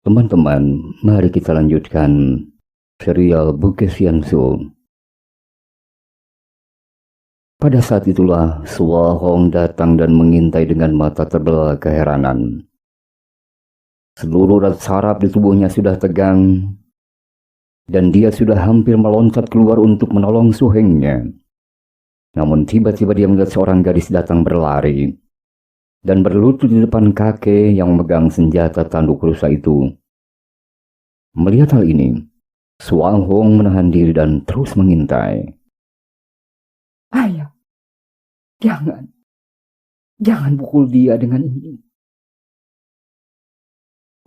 A: Teman-teman, mari kita lanjutkan serial Bukit Xiansu. Pada saat itulah Sua Hong datang dan mengintai dengan mata terbelah keheranan. Seluruh urat saraf di tubuhnya sudah tegang, dan dia sudah hampir meloncat keluar untuk menolong suhengnya. Namun tiba-tiba dia melihat seorang gadis datang berlari dan berlutut di depan kakek yang memegang senjata tanduk rusa itu. Melihat hal ini, Sua Hong menahan diri dan terus mengintai.
B: Ayah, jangan pukul dia dengan ini.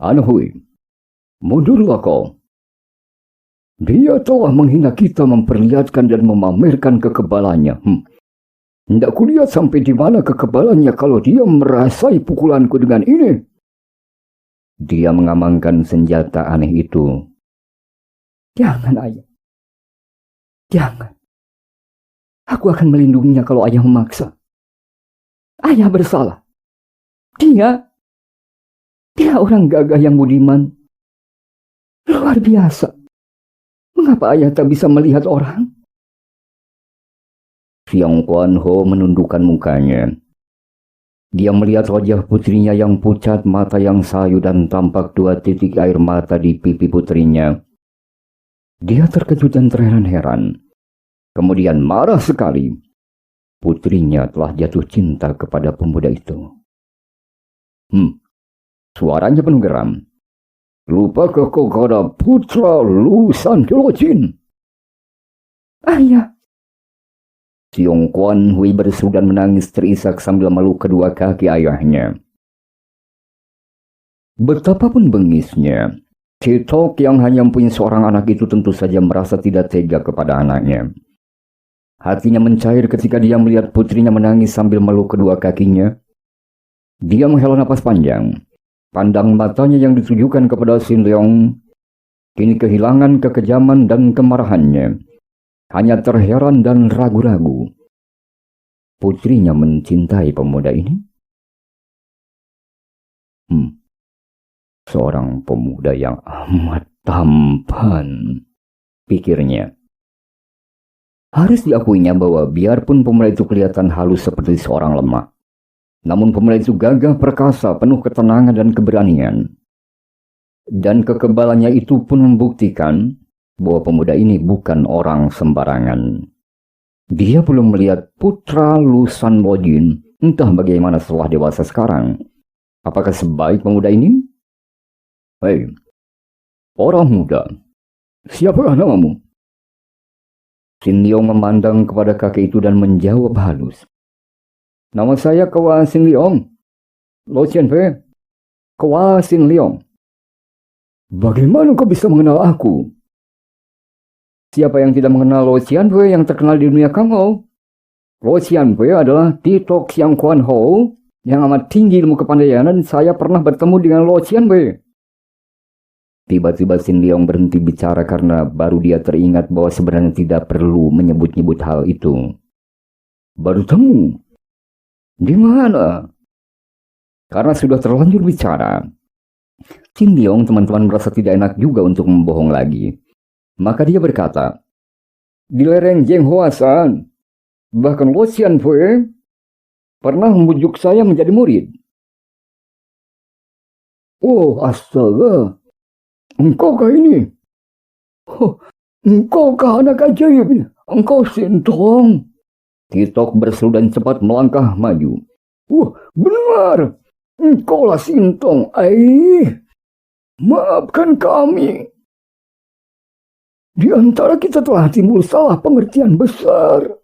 A: Hui, mundurlah kau. Dia telah menghina kita, memperlihatkan dan memamerkan kekebalannya. Hendak kulihat sampai di mana kekebalannya kalau dia merasai pukulanku dengan ini. Dia mengamankan senjata aneh itu.
B: Jangan, ayah. Jangan. Aku akan melindunginya kalau ayah memaksa. Ayah bersalah. Dia orang gagah yang budiman. Luar biasa. Mengapa ayah tak bisa melihat orang?
A: Xiong Kuan Ho menundukkan mukanya. Dia melihat wajah putrinya yang pucat, mata yang sayu, dan tampak 2 titik air mata di pipi putrinya. Dia terkejut dan terheran-heran. Kemudian marah sekali. Putrinya telah jatuh cinta kepada pemuda itu. Suaranya penuh geram. Lupakah kau kepada putra Lu San Kilocin?
B: Ayah.
A: Xiong Kuan Hui berseru dan menangis terisak sambil meluk kedua kaki ayahnya. Betapapun bengisnya, Citok yang hanya mempunyai seorang anak itu tentu saja merasa tidak tega kepada anaknya. Hatinya mencair ketika dia melihat putrinya menangis sambil meluk kedua kakinya. Dia menghela napas panjang. Pandang matanya yang ditujukan kepada Sin Leong kini kehilangan kekejaman dan kemarahannya. Hanya terheran dan ragu-ragu. Putrinya mencintai pemuda ini? Seorang pemuda yang amat tampan, pikirnya. Harus diakuinya bahwa biarpun pemuda itu kelihatan halus seperti seorang lemah, namun pemuda itu gagah perkasa, penuh ketenangan dan keberanian. Dan kekebalannya itu pun membuktikan bahwa pemuda ini bukan orang sembarangan. Dia belum melihat putra Lu San Lojin, entah bagaimana setelah dewasa sekarang. Apakah sebaik pemuda ini? Hei, orang muda, siapakah namamu? Sin Leong memandang kepada kakek itu dan menjawab halus. Nama saya Kawa Sin Leong. Lo Qianfei. Kawa Sin Leong. Bagaimana kau bisa mengenal aku? Siapa yang tidak mengenal Lo Qianfei yang terkenal di dunia Kangou? Lo Qianfei adalah Titok Xiang Kuan Ho yang amat tinggi ilmu kepandaian, dan saya pernah bertemu dengan Lo Qianfei. Tiba-tiba Sin Leong berhenti bicara karena baru dia teringat bahwa sebenarnya tidak perlu menyebut-nyebut hal itu. Baru temu? Di mana? Karena sudah terlanjur bicara. Sin Leong, teman-teman, merasa tidak enak juga untuk membohong lagi. Maka dia berkata, di lereng Jenghua San, bahkan Lo Qianfei pernah membujuk saya menjadi murid. Oh, astaga. Engkaukah ini? Oh, engkaukah anak ajaib? Engkau Sintong. Titok berseru dan cepat melangkah maju. Benar. Engkaulah Sintong. Maafkan kami. Di antara kita telah timbul salah pengertian besar.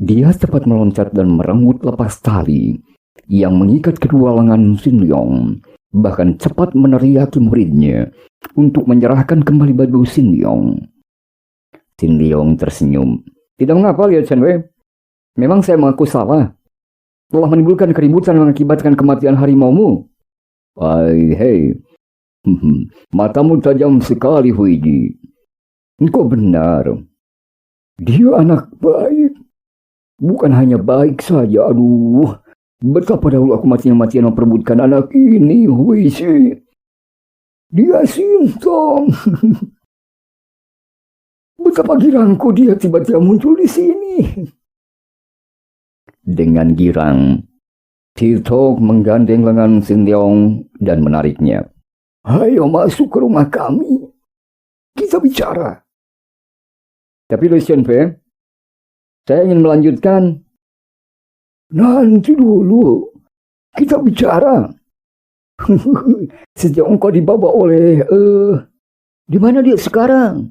A: Dia cepat meloncat dan merenggut lepas tali yang mengikat kedua lengan Sin Leong. Bahkan cepat meneriaki muridnya untuk menyerahkan kembali baju Sin Leong. Sin Leong tersenyum. Tidak mengapa, Liu Qianwei. Memang saya mengaku salah. Telah menimbulkan keributan yang mengakibatkan kematian harimaumu. Hei. Matamu tajam sekali, Huiji. Engkau benar. Dia anak baik. Bukan hanya baik saja, aduh. Betapa dahulu aku matian-matian memperebutkan anak ini, Huiji.
B: Dia Sintong. Betapa girangku dia tiba-tiba muncul di sini.
A: Dengan girang, Tirtok menggandeng lengan Sintong dan menariknya.
B: Ayo masuk ke rumah kami. Kita bicara.
A: Tapi Lu Xianfei, saya ingin melanjutkan.
B: Nanti dulu. Kita bicara. Sejak engkau dibawa oleh... di mana dia sekarang?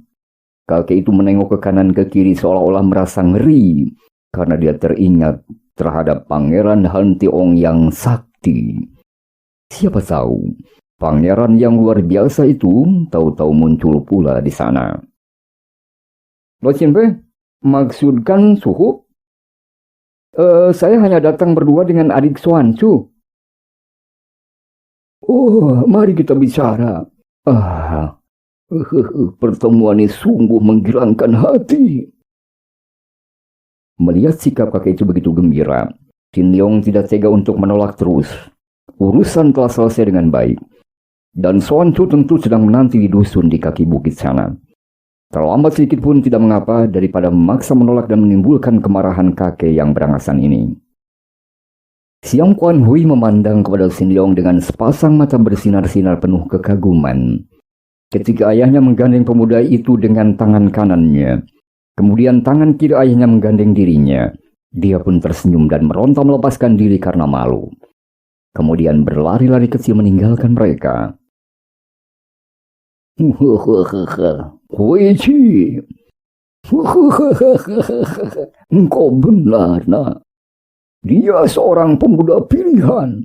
A: Kakek itu menengok ke kanan ke kiri seolah-olah merasa ngeri karena dia teringat terhadap Pangeran Han Tiong yang sakti. Siapa tahu pangeran yang luar biasa itu tahu-tahu muncul pula di sana. Lo Xianfei, maksudkan suhu? Saya hanya datang berdua dengan adik Xuanzu.
B: Oh, mari kita bicara. Pertemuan ini sungguh menggirangkan hati.
A: Melihat sikap kakek itu begitu gembira, Sintong tidak tega untuk menolak terus. Urusan telah selesai dengan baik. Dan Xuanzu tentu sedang menanti di dusun di kaki bukit sana. Terlambat sedikit pun tidak mengapa daripada memaksa menolak dan menimbulkan kemarahan kakek yang berangasan ini. Siang Kuan Hui memandang kepada Sintong dengan sepasang mata bersinar-sinar penuh kekaguman. Ketika ayahnya menggandeng pemuda itu dengan tangan kanannya, kemudian tangan kiri ayahnya menggandeng dirinya, dia pun tersenyum dan meronta melepaskan diri karena malu. Kemudian berlari-lari kecil meninggalkan mereka.
B: Huichi, engkau benar, nak. Dia seorang pemuda pilihan,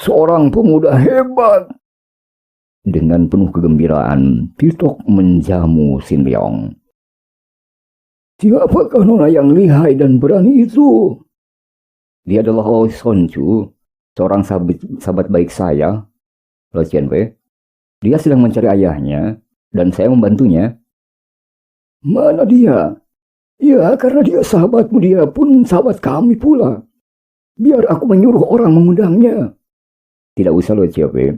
B: seorang pemuda hebat.
A: Dengan penuh kegembiraan, Tirtok menjamu Sintong.
B: Siapakah nona yang lihai dan berani itu?
A: Dia adalah Lo Xuanzu, seorang sahabat baik saya, Lo Xianfei. Dia sedang mencari ayahnya, dan saya membantunya.
B: Mana dia? Ya, karena dia sahabatmu, dia pun sahabat kami pula. Biar aku menyuruh orang mengundangnya.
A: Tidak usah Lo Xianfei.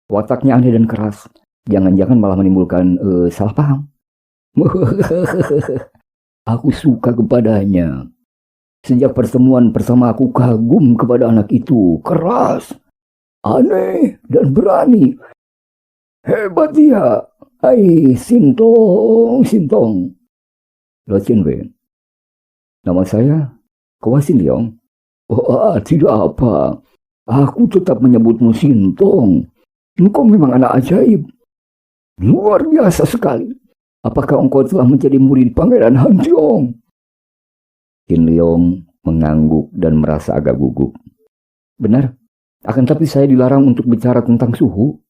A: Wataknya aneh dan keras. Jangan-jangan malah menimbulkan salah paham.
B: Aku suka kepadanya. Sejak pertemuan pertama aku kagum kepada anak itu. Keras, aneh, dan berani. Hebat dia. Hai, Sintong.
A: Lo Xianfei. Nama saya Kua Sintong.
B: Oh, tidak apa. Aku tetap menyebutmu Sintong. Engkau memang anak ajaib. Luar biasa sekali. Apakah engkau telah menjadi murid Pangeran Han Tiong?
A: Sintong mengangguk dan merasa agak gugup. Benar, akan tapi saya dilarang untuk bicara tentang suhu.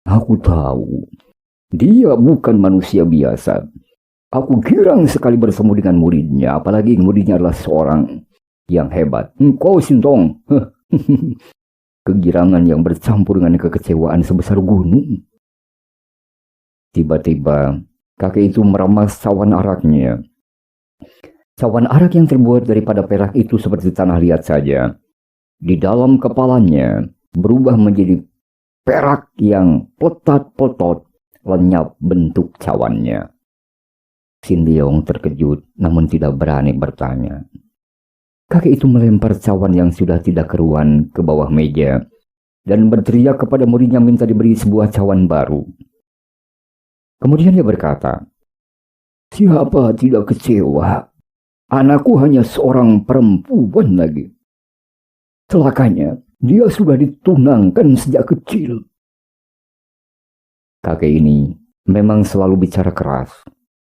B: Aku tahu. Dia bukan manusia biasa. Aku girang sekali bertemu dengan muridnya, apalagi muridnya adalah seorang yang hebat. Engkau Sintong.
A: Kegirangan yang bercampur dengan kekecewaan sebesar gunung. Tiba-tiba, kakek itu meramas cawan araknya. Cawan arak yang terbuat daripada perak itu seperti tanah liat saja. Di dalam kepalanya berubah menjadi perak yang potat-potot, lenyap bentuk cawannya. Sintong terkejut namun tidak berani bertanya. Kakek itu melempar cawan yang sudah tidak keruan ke bawah meja dan berteriak kepada muridnya minta diberi sebuah cawan baru. Kemudian dia berkata,
B: siapa tidak kecewa? Anakku hanya seorang perempuan lagi. Celakanya, dia sudah ditunangkan sejak kecil.
A: Kakek ini memang selalu bicara keras,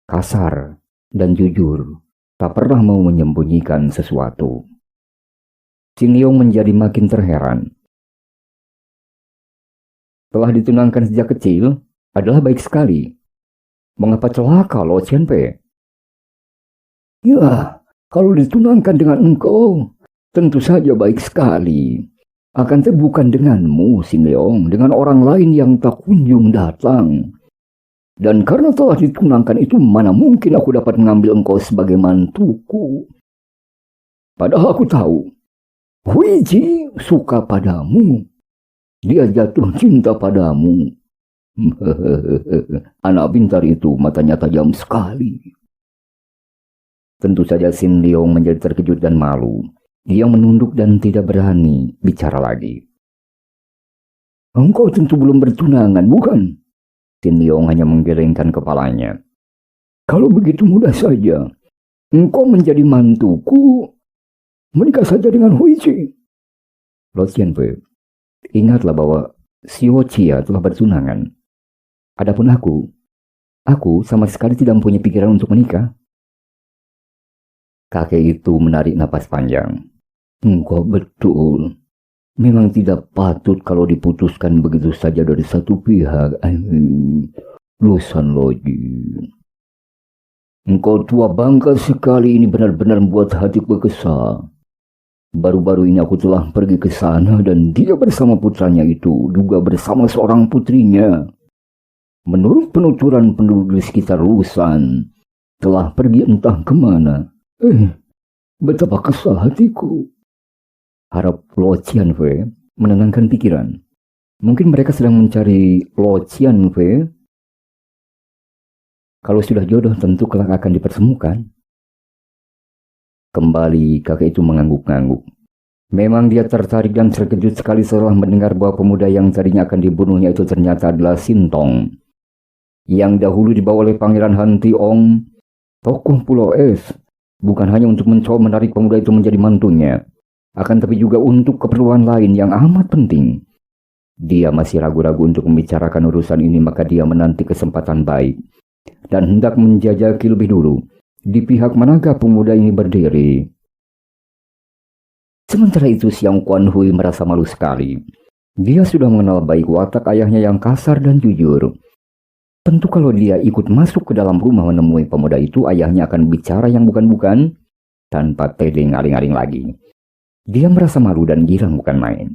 A: kasar, dan jujur. Tak pernah mau menyembunyikan sesuatu. Sintong menjadi makin terheran. Telah ditunangkan sejak kecil adalah baik sekali. Mengapa celaka Lo Xianfei?
B: Ya, kalau ditunangkan dengan engkau, tentu saja baik sekali. Akan tetapi bukan denganmu, Sintong, dengan orang lain yang tak kunjung datang. Dan karena telah ditunangkan itu, mana mungkin aku dapat mengambil engkau sebagai mantuku. Padahal aku tahu, Huiji suka padamu. Dia jatuh cinta padamu. Anak pintar itu matanya tajam sekali.
A: Tentu saja Sin Leong menjadi terkejut dan malu. Dia menunduk dan tidak berani bicara lagi.
B: Engkau tentu belum bertunangan, bukan?
A: Sin Leong hanya menggelengkan kepalanya.
B: Kalau begitu mudah saja. Engkau menjadi mantuku. Menikah saja dengan Hui Ji.
A: Lo Xianfei, ingatlah bahwa Xiao Chia telah bertunangan. Adapun aku sama sekali tidak mempunyai pikiran untuk menikah. Kakek itu menarik napas panjang.
B: Engkau betul. Memang tidak patut kalau diputuskan begitu saja dari satu pihak. Lusan Loji. Engkau tua bangka sekali, ini benar-benar membuat hatiku kesal. Baru-baru ini aku telah pergi ke sana dan dia bersama putranya itu, juga bersama seorang putrinya. Menurut penuturan penduduk di sekitar Lusan, telah pergi entah kemana. Betapa kesal hatiku.
A: Harap Lo Xianfei menenangkan pikiran. Mungkin mereka sedang mencari Lo Xianfei. Kalau sudah jodoh tentu kelak akan dipertemukan. Kembali kakek itu mengangguk-angguk. Memang dia tertarik dan terkejut sekali setelah mendengar bahwa pemuda yang tadinya akan dibunuhnya itu ternyata adalah Sintong, yang dahulu dibawa oleh Pangeran Han Tiong, tokoh Pulau Es, bukan hanya untuk mencoba menarik pemuda itu menjadi mantunya, akan tapi juga untuk keperluan lain yang amat penting. Dia masih ragu-ragu untuk membicarakan urusan ini, maka dia menanti kesempatan baik dan hendak menjajaki lebih dulu di pihak manakah pemuda ini berdiri. Sementara itu Xiang Kuan Hui merasa malu sekali. Dia sudah mengenal baik watak ayahnya yang kasar dan jujur. Tentu kalau dia ikut masuk ke dalam rumah menemui pemuda itu, ayahnya akan bicara yang bukan-bukan tanpa tedeng aling-aling lagi. Dia merasa malu dan girang bukan main.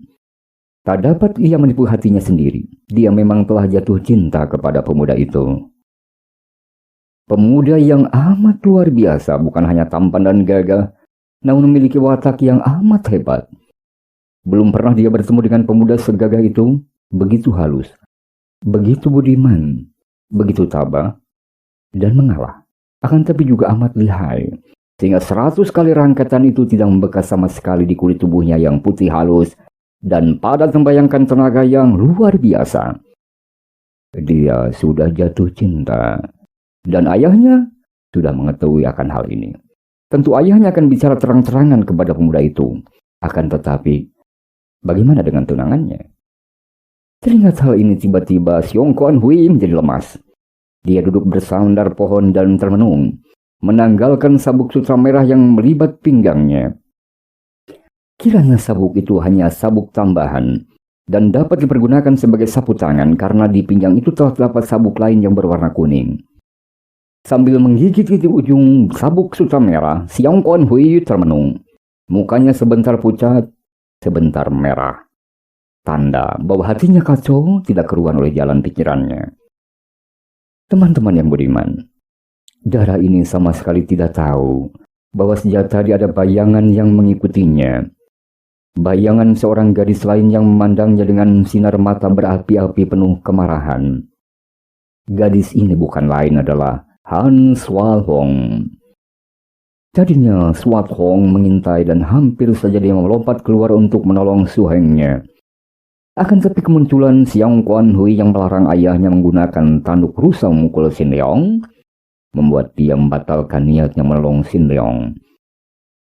A: Tak dapat ia menipu hatinya sendiri. Dia memang telah jatuh cinta kepada pemuda itu. Pemuda yang amat luar biasa, bukan hanya tampan dan gagah, namun memiliki watak yang amat hebat. Belum pernah dia bertemu dengan pemuda segagah itu, begitu halus, begitu budiman, begitu tabah, dan mengalah. Akan tapi juga amat lihai, sehingga 100 kali rangkaian itu tidak membekas sama sekali di kulit tubuhnya yang putih halus, dan padat membayangkan tenaga yang luar biasa. Dia sudah jatuh cinta, dan ayahnya sudah mengetahui akan hal ini. Tentu ayahnya akan bicara terang-terangan kepada pemuda itu. Akan tetapi, bagaimana dengan tunangannya? Teringat hal ini tiba-tiba Xiang Kuan Hui menjadi lemas. Dia duduk bersandar pohon dan termenung, menanggalkan sabuk sutra merah yang melibat pinggangnya. Kiranya sabuk itu hanya sabuk tambahan dan dapat dipergunakan sebagai sapu tangan karena di pinggang itu telah terdapat sabuk lain yang berwarna kuning. Sambil menggigit-gigit ujung sabuk sutra merah, Xiang Kuan Hui termenung. Mukanya sebentar pucat, sebentar merah. Tanda bahwa hatinya kacau tidak keruan oleh jalan pikirannya. Teman-teman yang budiman, darah ini sama sekali tidak tahu bahwa sejak tadi ada bayangan yang mengikutinya. Bayangan seorang gadis lain yang memandangnya dengan sinar mata berapi-api penuh kemarahan. Gadis ini bukan lain adalah Han Shuahong. Tadinya Shuahong mengintai dan hampir saja dia melompat keluar untuk menolong suhengnya. Akan tapi kemunculan Xiang Kuan Hui yang melarang ayahnya menggunakan tanduk rusa memukul Sin Leong membuat dia membatalkan niatnya menolong Sin Leong.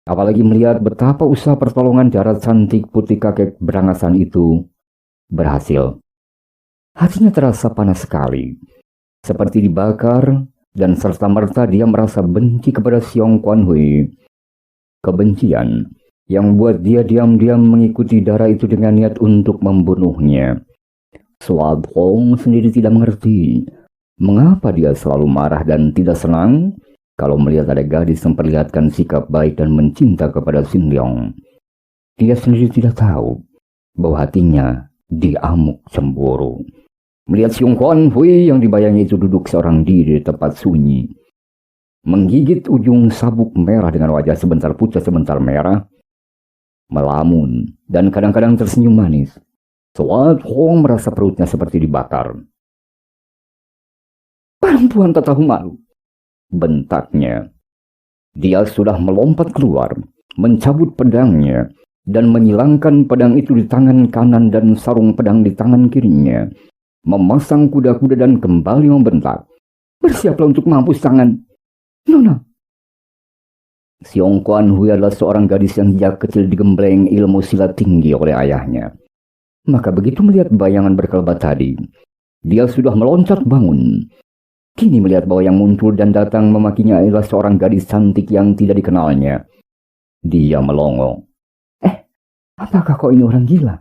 A: Apalagi melihat betapa usaha pertolongan jarak cantik putih kakek berangasan itu berhasil. Hatinya terasa panas sekali, seperti dibakar, dan serta-merta dia merasa benci kepada Xiang Kuan Hui. Kebencian yang membuat dia diam-diam mengikuti darah itu dengan niat untuk membunuhnya. Shuahong sendiri tidak mengerti mengapa dia selalu marah dan tidak senang kalau melihat ada gadis memperlihatkan sikap baik dan mencinta kepada Sin Leong. Dia sendiri tidak tahu bahwa hatinya diamuk cemburu. Melihat Xiang Kuan Hui yang dibayangi itu duduk seorang diri di tempat sunyi, menggigit ujung sabuk merah dengan wajah sebentar pucat sebentar merah, melamun dan kadang-kadang tersenyum manis.
B: Suat Hong merasa perutnya seperti dibakar. Perempuan tak tahu malu, bentaknya. Dia sudah melompat keluar, mencabut pedangnya, dan menyilangkan pedang itu di tangan kanan dan sarung pedang di tangan kirinya. Memasang kuda-kuda dan kembali membentak. Bersiaplah untuk mampus tangan. Nona. Siong Kuan Hui adalah seorang gadis yang sejak kecil digembleng ilmu silat tinggi oleh ayahnya. Maka begitu melihat bayangan berkelebat tadi, dia sudah meloncat bangun. Kini melihat bahwa yang muncul dan datang memakinya adalah seorang gadis cantik yang tidak dikenalnya. Dia melongo. Apakah kau ini orang gila?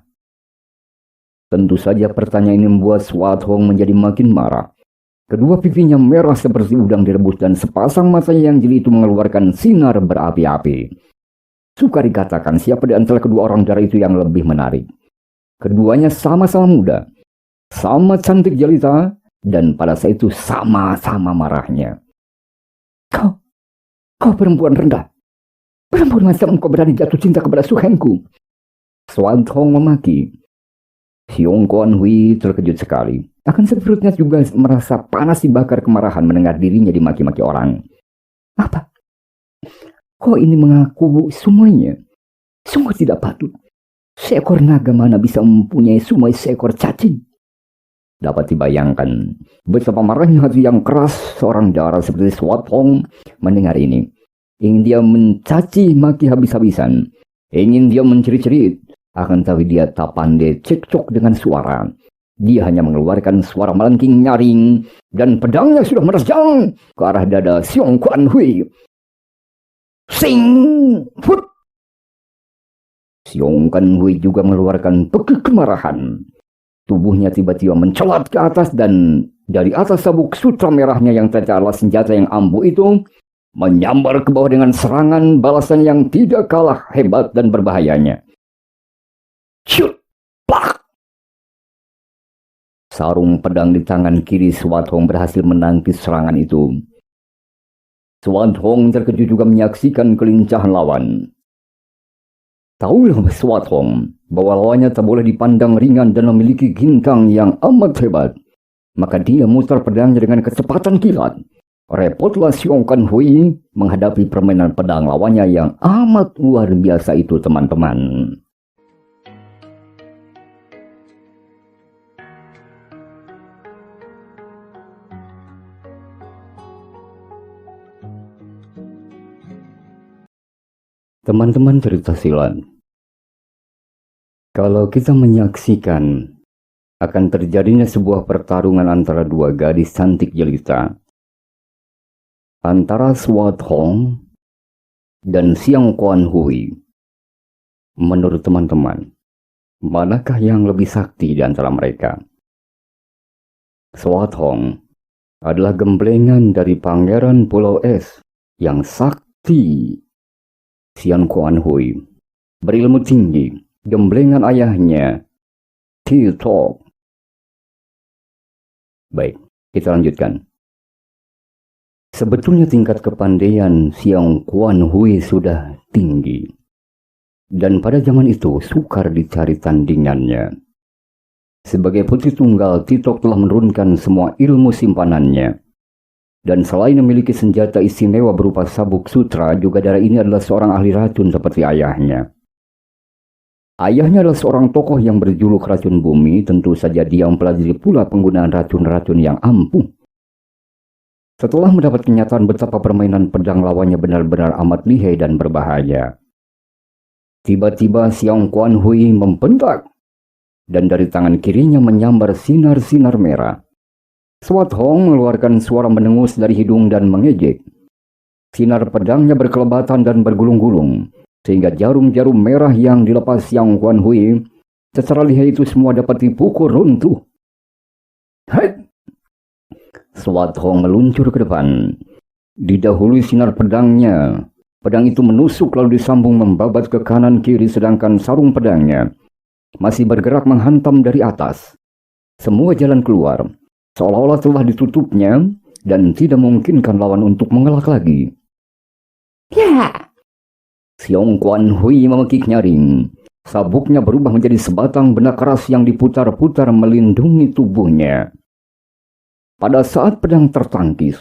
B: Tentu saja pertanyaan ini membuat Suat Hong menjadi makin marah. Kedua pipinya merah seperti udang direbus dan sepasang matanya yang jeli itu mengeluarkan sinar berapi-api. Sukar dikatakan siapa di antara kedua orang darah itu yang lebih menarik. Keduanya sama-sama muda, sama cantik jelita, dan pada saat itu sama-sama marahnya. Kau perempuan rendah. Perempuan macam kau berani jatuh cinta kepada suhenku. Suat Hong memaki. Siong Kuan Hui terkejut sekali. Akan perutnya juga merasa panas dibakar kemarahan mendengar dirinya dimaki-maki orang. Apa? Kau ini mengaku semuanya? Sungguh tidak patut. Seekor naga mana bisa mempunyai semua seekor cacing? Dapat dibayangkan betapa marahnya hati yang keras seorang darah seperti Suat Hong mendengar ini. Ingin dia mencaci maki habis-habisan. Ingin dia mencerit-cerit. Akan tapi dia tak pandai cekcok dengan suara. Dia hanya mengeluarkan suara melengking nyaring. Dan pedangnya sudah menerjang ke arah dada Siong Kuan Hui. Sing! Fut! Siong Kuan Hui juga mengeluarkan pekik kemarahan. Tubuhnya tiba-tiba mencelat ke atas dan dari atas sabuk sutra merahnya yang tercala senjata yang ampuh itu menyambar ke bawah dengan serangan balasan yang tidak kalah hebat dan berbahayanya. Shoot! Plak! Sarung pedang di tangan kiri Suat Hong berhasil menangkis serangan itu. Suat Hong terkejut juga menyaksikan kelincahan lawan. Tahulah Suat Hong bahwa lawannya tak boleh dipandang ringan dan memiliki gintang yang amat hebat. Maka dia mutar pedangnya dengan kecepatan kilat. Repotlah Siong Kuan Hui menghadapi permainan pedang lawannya yang amat luar biasa itu, teman-teman. Teman-teman cerita silat, kalau kita menyaksikan akan terjadinya sebuah pertarungan antara dua gadis cantik jelita, antara Suat Hong dan Siong Kuan Hui, menurut teman-teman, manakah yang lebih sakti di antara mereka? Suat Hong adalah gemblengan dari Pangeran Pulau Es yang sakti. Siong Kuan Hui berilmu tinggi, gemblengan ayahnya Titok. Baik, kita lanjutkan. Sebetulnya tingkat kepandaian Siong Kuan Hui sudah tinggi. Dan pada zaman itu sukar dicari tandingannya. Sebagai putri tunggal, Titok telah menurunkan semua ilmu simpanannya. Dan selain memiliki senjata istimewa berupa sabuk sutra, juga darah ini adalah seorang ahli racun seperti ayahnya. Ayahnya adalah seorang tokoh yang berjuluk racun bumi, tentu saja dia mempelajari pula penggunaan racun-racun yang ampuh. Setelah mendapat kenyataan betapa permainan pedang lawannya benar-benar amat lihai dan berbahaya, tiba-tiba Siong Kuan Hui membentak, dan dari tangan kirinya menyambar sinar-sinar merah. Suat Hong mengeluarkan suara mendengus dari hidung dan mengejek. Sinar pedangnya berkelebatan dan bergulung-gulung, sehingga jarum-jarum merah yang dilepas Siong Kuan Hui secara lihai itu semua dapat dipukul runtuh. Hai! Suat Hong meluncur ke depan. Didahului sinar pedangnya, pedang itu menusuk lalu disambung membabat ke kanan kiri, sedangkan sarung pedangnya masih bergerak menghantam dari atas. Semua jalan keluar seolah-olah telah ditutupnya dan tidak memungkinkan lawan untuk mengelak lagi. Ya! Siong Kuan Hui memekik nyaring. Sabuknya berubah menjadi sebatang benda keras yang diputar-putar melindungi tubuhnya. Pada saat pedang tertangkis,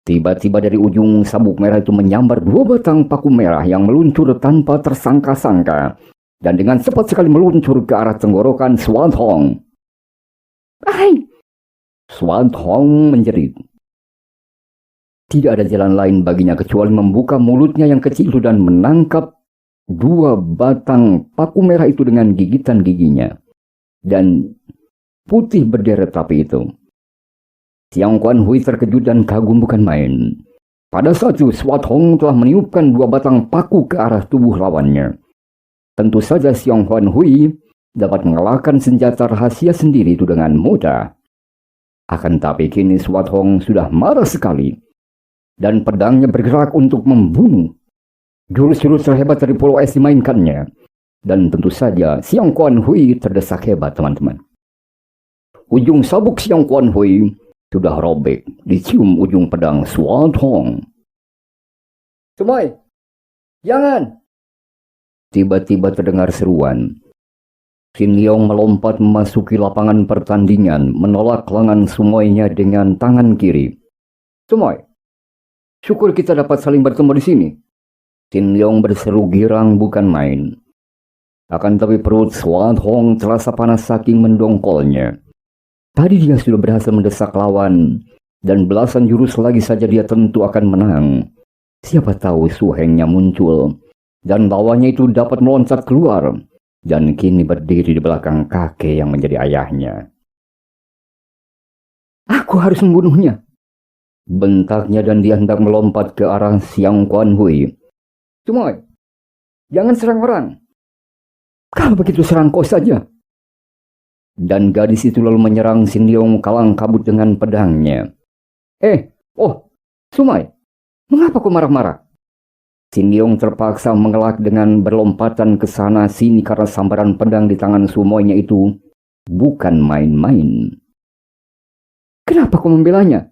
B: tiba-tiba dari ujung sabuk merah itu menyambar 2 batang paku merah yang meluncur tanpa tersangka-sangka dan dengan cepat sekali meluncur ke arah tenggorokan Xuan Hong. "Hai!" Xuan Hong menjerit. Tidak ada jalan lain baginya kecuali membuka mulutnya yang kecil itu dan menangkap 2 batang paku merah itu dengan gigitan giginya. Dan putih berderet api itu. Xiang Kuan Hui terkejut dan kagum bukan main. Pada saat itu Xuan Hong telah meniupkan 2 batang paku ke arah tubuh lawannya. Tentu saja Xiang Kuan Hui dapat mengalahkan senjata rahasia sendiri itu dengan mudah. Akan tapi kini Xuan Hong sudah marah sekali. Dan pedangnya bergerak untuk membunuh. Jurus-jurus terhebat dari Pulau Es dimainkannya. Dan tentu saja Xiang Kuan Hui terdesak hebat, teman-teman. Ujung sabuk Xiang Kuan Hui sudah robek, dicium ujung pedang Xuan Hong. "Semai, jangan!" Tiba-tiba terdengar seruan. Xin Leong melompat memasuki lapangan pertandingan, menolak lengan Sumoinya dengan tangan kiri. "Sumoi, syukur kita dapat saling bertemu di sini." Xin Leong berseru girang bukan main. Akan tapi perut Xuan Hong terasa panas saking mendongkolnya. Tadi dia sudah berhasil mendesak lawan, dan belasan jurus lagi saja dia tentu akan menang. Siapa tahu Su Hengnya muncul, dan lawannya itu dapat meloncat keluar, dan kini berdiri di belakang kakek yang menjadi ayahnya. "Aku harus membunuhnya!" bentaknya, dan dia hendak melompat ke arah Xiang Kuan Hui. "Cuma, jangan serang orang. Kalau begitu serang kau saja." Dan gadis itu lalu menyerang Xin Leong kalang kabut dengan pedangnya. Sumai, mengapa kau marah-marah?" Xin Leong terpaksa mengelak dengan berlompatan ke sana sini karena sambaran pedang di tangan sumoinya itu bukan main-main. "Kenapa kau membelanya?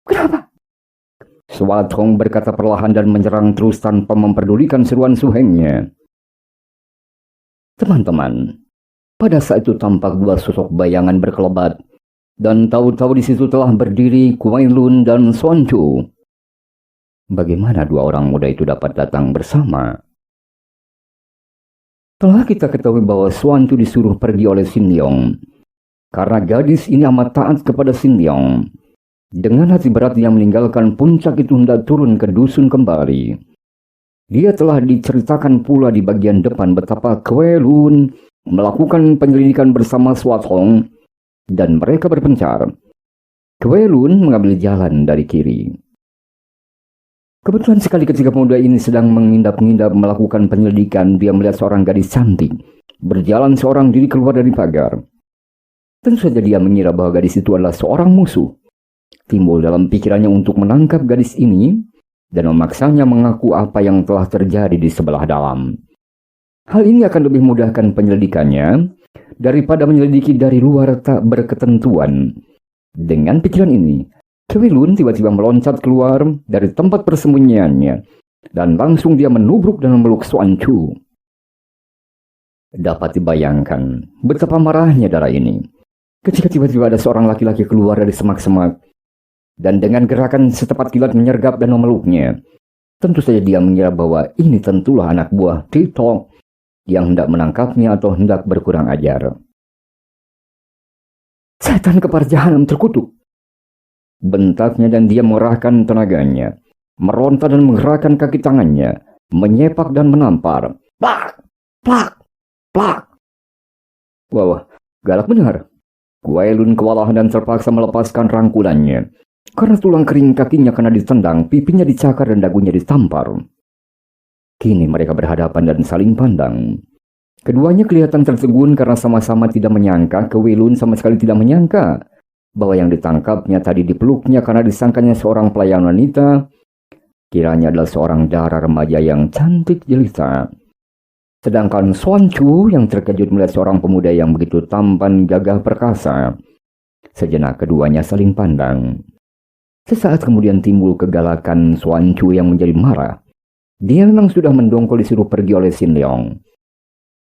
B: Kenapa?" Xuan Hong berkata perlahan dan menyerang terus tanpa memperdulikan seruan Su Hengnya. Teman-teman, pada saat itu tampak 2 sosok bayangan berkelebat, dan tahu-tahu di situ telah berdiri Kuai Lun dan Xuan Chu. Bagaimana 2 orang muda itu dapat datang bersama? Telah kita ketahui bahwa Xuan Chu disuruh pergi oleh Xin Leong, karena gadis ini amat taat kepada Xin Leong. Dengan hati berat dia meninggalkan puncak itu hendak turun ke dusun kembali. Dia telah diceritakan pula di bagian depan betapa Kuai Lun melakukan penyelidikan bersama Xuan Hong, dan mereka berpencar. Kuai Lun mengambil jalan dari kiri. Kebetulan sekali ketika pemuda ini sedang mengindap-ngindap melakukan penyelidikan, dia melihat seorang gadis cantik berjalan seorang diri keluar dari pagar. Tentu saja dia mengira bahwa gadis itu adalah seorang musuh. Timbul dalam pikirannya untuk menangkap gadis ini dan memaksanya mengaku apa yang telah terjadi di sebelah dalam. Hal ini akan lebih mudahkan penyelidikannya daripada menyelidiki dari luar tak berketentuan. Dengan pikiran ini, Kuai Lun tiba-tiba meloncat keluar dari tempat persembunyiannya, dan langsung dia menubruk dan memeluk Xuan Chu. Dapat dibayangkan betapa marahnya darah ini ketika tiba-tiba ada seorang laki-laki keluar dari semak-semak, dan dengan gerakan secepat kilat menyergap dan memeluknya. Tentu saja dia mengira bahwa ini tentulah anak buah Tito yang hendak menangkapnya atau hendak berkurang ajar. "Setan kepala jahanam terkutuk!" bentaknya, dan dia mengerahkan tenaganya, meronta dan menggerakkan kaki tangannya, menyepak dan menampar. Plak! Plak! Plak! Wah, galak benar. Kuai Lun kewalahan dan terpaksa melepaskan rangkulannya, karena tulang kering kakinya kena ditendang, pipinya dicakar dan dagunya ditampar. Kini mereka berhadapan dan saling pandang. Keduanya kelihatan tertegun karena sama-sama tidak menyangka, Kuai Lun sama sekali tidak menyangka bahwa yang ditangkapnya tadi dipeluknya karena disangkanya seorang pelayan wanita, kiranya adalah seorang dara remaja yang cantik jelita. Sedangkan Xuan Chu yang terkejut melihat seorang pemuda yang begitu tampan, gagah perkasa. Sejenak keduanya saling pandang. Sesaat kemudian timbul kegalakan Xuan Chu yang menjadi marah. Dia memang sudah mendongkol disuruh pergi oleh Xin Leong.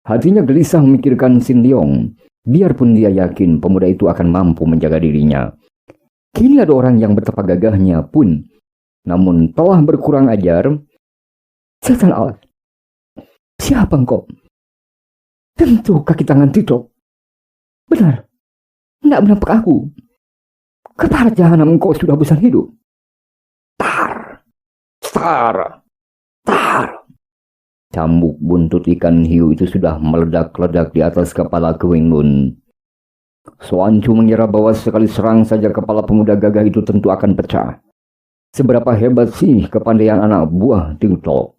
B: Hatinya gelisah memikirkan Sin Leong, biarpun dia yakin pemuda itu akan mampu menjaga dirinya. Kini ada orang yang betapa gagahnya pun, namun telah berkurang ajar. Setan alas, siapa engkau? Tentu kaki tangan Titok. Benar, tidak menampak aku. Kepala jahanam engkau sudah bosan hidup. Tar, tar, tar. Cambuk buntut ikan hiu itu sudah meledak-ledak di atas kepala Kwing Lun. Xuan Chu mengira bahwa sekali serang saja kepala pemuda gagah itu tentu akan pecah. Seberapa hebat sih kepandaian anak buah Titok.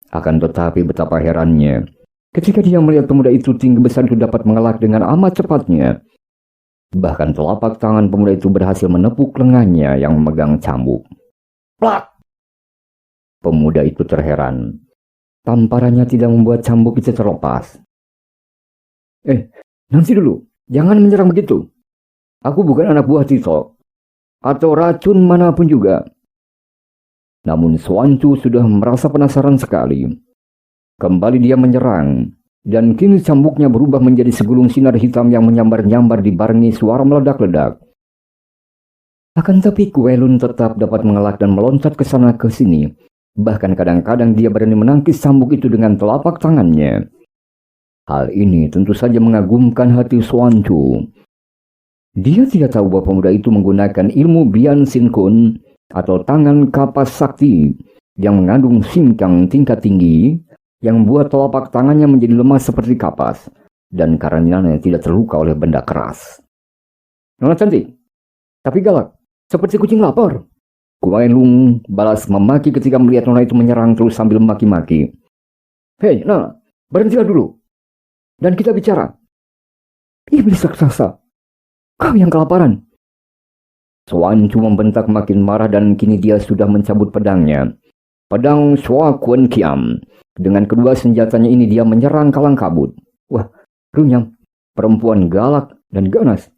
B: Akan tetapi betapa herannya ketika dia melihat pemuda itu tinggi besar itu dapat mengelak dengan amat cepatnya. Bahkan telapak tangan pemuda itu berhasil menepuk lengannya yang memegang cambuk. Plak! Pemuda itu terheran. Tamparannya tidak membuat cambuk itu terlepas. Nanti dulu, jangan menyerang begitu. Aku bukan anak buah Titok, atau racun manapun juga. Namun Xuan Chu sudah merasa penasaran sekali. Kembali dia menyerang, dan kini cambuknya berubah menjadi segulung sinar hitam yang menyambar-nyambar dibarengi suara meledak-ledak. Akan tapi Kwing Lun tetap dapat mengelak dan meloncat ke sana ke sini. Bahkan kadang-kadang dia berani menangkis cambuk itu dengan telapak tangannya. Hal ini tentu saja mengagumkan hati Xuan Chu. Dia tidak tahu bahwa pemuda itu menggunakan ilmu Bian Sin Kun atau tangan kapas sakti yang mengandung sinkang tingkat tinggi yang membuat telapak tangannya menjadi lemah seperti kapas dan karenanya tidak terluka oleh benda keras. Nona cantik, tapi galak, seperti kucing lapar. Kwing Lun balas memaki ketika melihat nona itu menyerang terus sambil memaki-maki. Hei, Nona, berhentilah dulu. Dan kita bicara. Iblis raksasa, kau yang kelaparan. Xuan Chu membentak makin marah dan kini dia sudah mencabut pedangnya. Pedang Shua Kun Kiam. Dengan kedua senjatanya ini dia menyerang kalang kabut. Wah, runyam, perempuan galak dan ganas.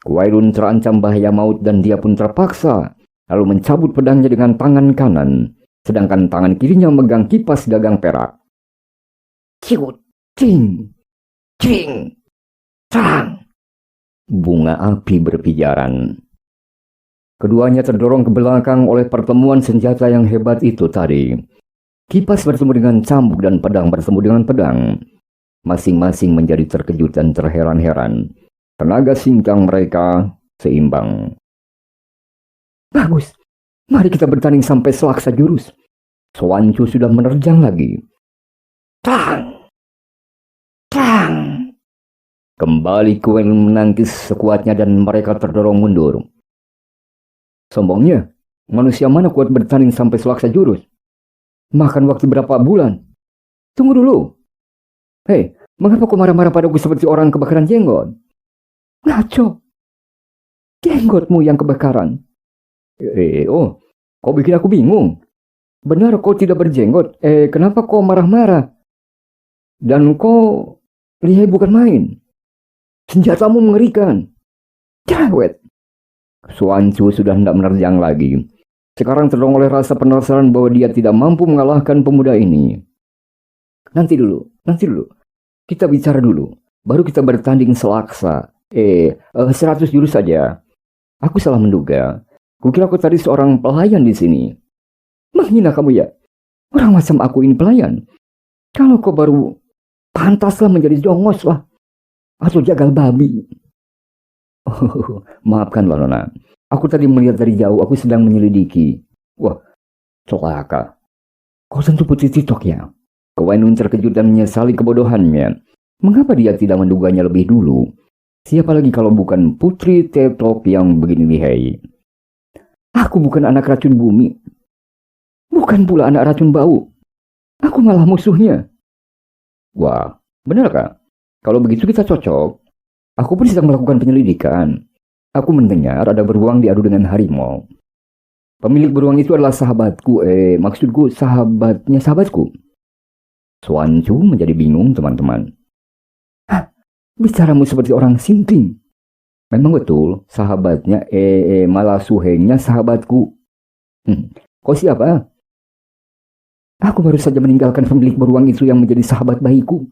B: Kwing Lun terancam bahaya maut dan dia pun terpaksa lalu mencabut pedangnya dengan tangan kanan, sedangkan tangan kirinya memegang kipas gagang perak. Ciut, cing, cing, terang. Bunga api berpijaran. Keduanya terdorong ke belakang oleh pertemuan senjata yang hebat itu tadi. Kipas bertemu dengan cambuk dan pedang bertemu dengan pedang. Masing-masing menjadi terkejut dan terheran-heran. Tenaga sinkang mereka seimbang. Bagus, mari kita bertanding sampai selaksa jurus. Xuan Chu sudah menerjang lagi. Tang! Tang! Kembali Kwing Lun menangkis sekuatnya dan mereka terdorong mundur. Sombongnya, manusia mana kuat bertanding sampai selaksa jurus? Makan waktu berapa bulan? Tunggu dulu. Hei, mengapa kau marah-marah padaku seperti orang kebakaran jenggot? Ngaco. Jenggotmu yang kebakaran. Kau bikin aku bingung. Benar kau tidak berjenggot. Kenapa kau marah-marah? Dan kau lihai bukan main. Senjatamu mengerikan. Cerewet. Xuan Chu sudah tidak menerjang lagi. Sekarang terdorong oleh rasa penasaran bahwa dia tidak mampu mengalahkan pemuda ini. Nanti dulu. Kita bicara dulu. Baru kita bertanding selaksa. 100 jurus saja. Aku salah menduga. Kukira aku tadi seorang pelayan di sini. Menghina kamu ya? Orang macam aku ini pelayan. Kalau kau baru pantaslah menjadi jongos lah. Atau jagal babi. Maafkanlah Nona. Aku tadi melihat dari jauh, aku sedang menyelidiki. Wah, celaka. Kau tentu putri Titok ya? Kwing Lun terkejut dan menyesali kebodohannya. Mengapa dia tidak menduganya lebih dulu? Siapa lagi kalau bukan putri Titok yang begini lihai? Aku bukan anak racun bumi. Bukan pula anak racun bau. Aku malah musuhnya. Wah, benarkah? Kalau begitu kita cocok. Aku pun sedang melakukan penyelidikan. Aku mendengar ada beruang diadu dengan harimau. Pemilik beruang itu adalah sahabatku. Maksudku sahabatnya sahabatku. Xuan Chu menjadi bingung teman-teman. Hah, bicaramu seperti orang sinting. Memang betul, sahabatnya, malah suhengnya sahabatku. Kau siapa? Aku baru saja meninggalkan pemilik beruang itu yang menjadi sahabat bayiku.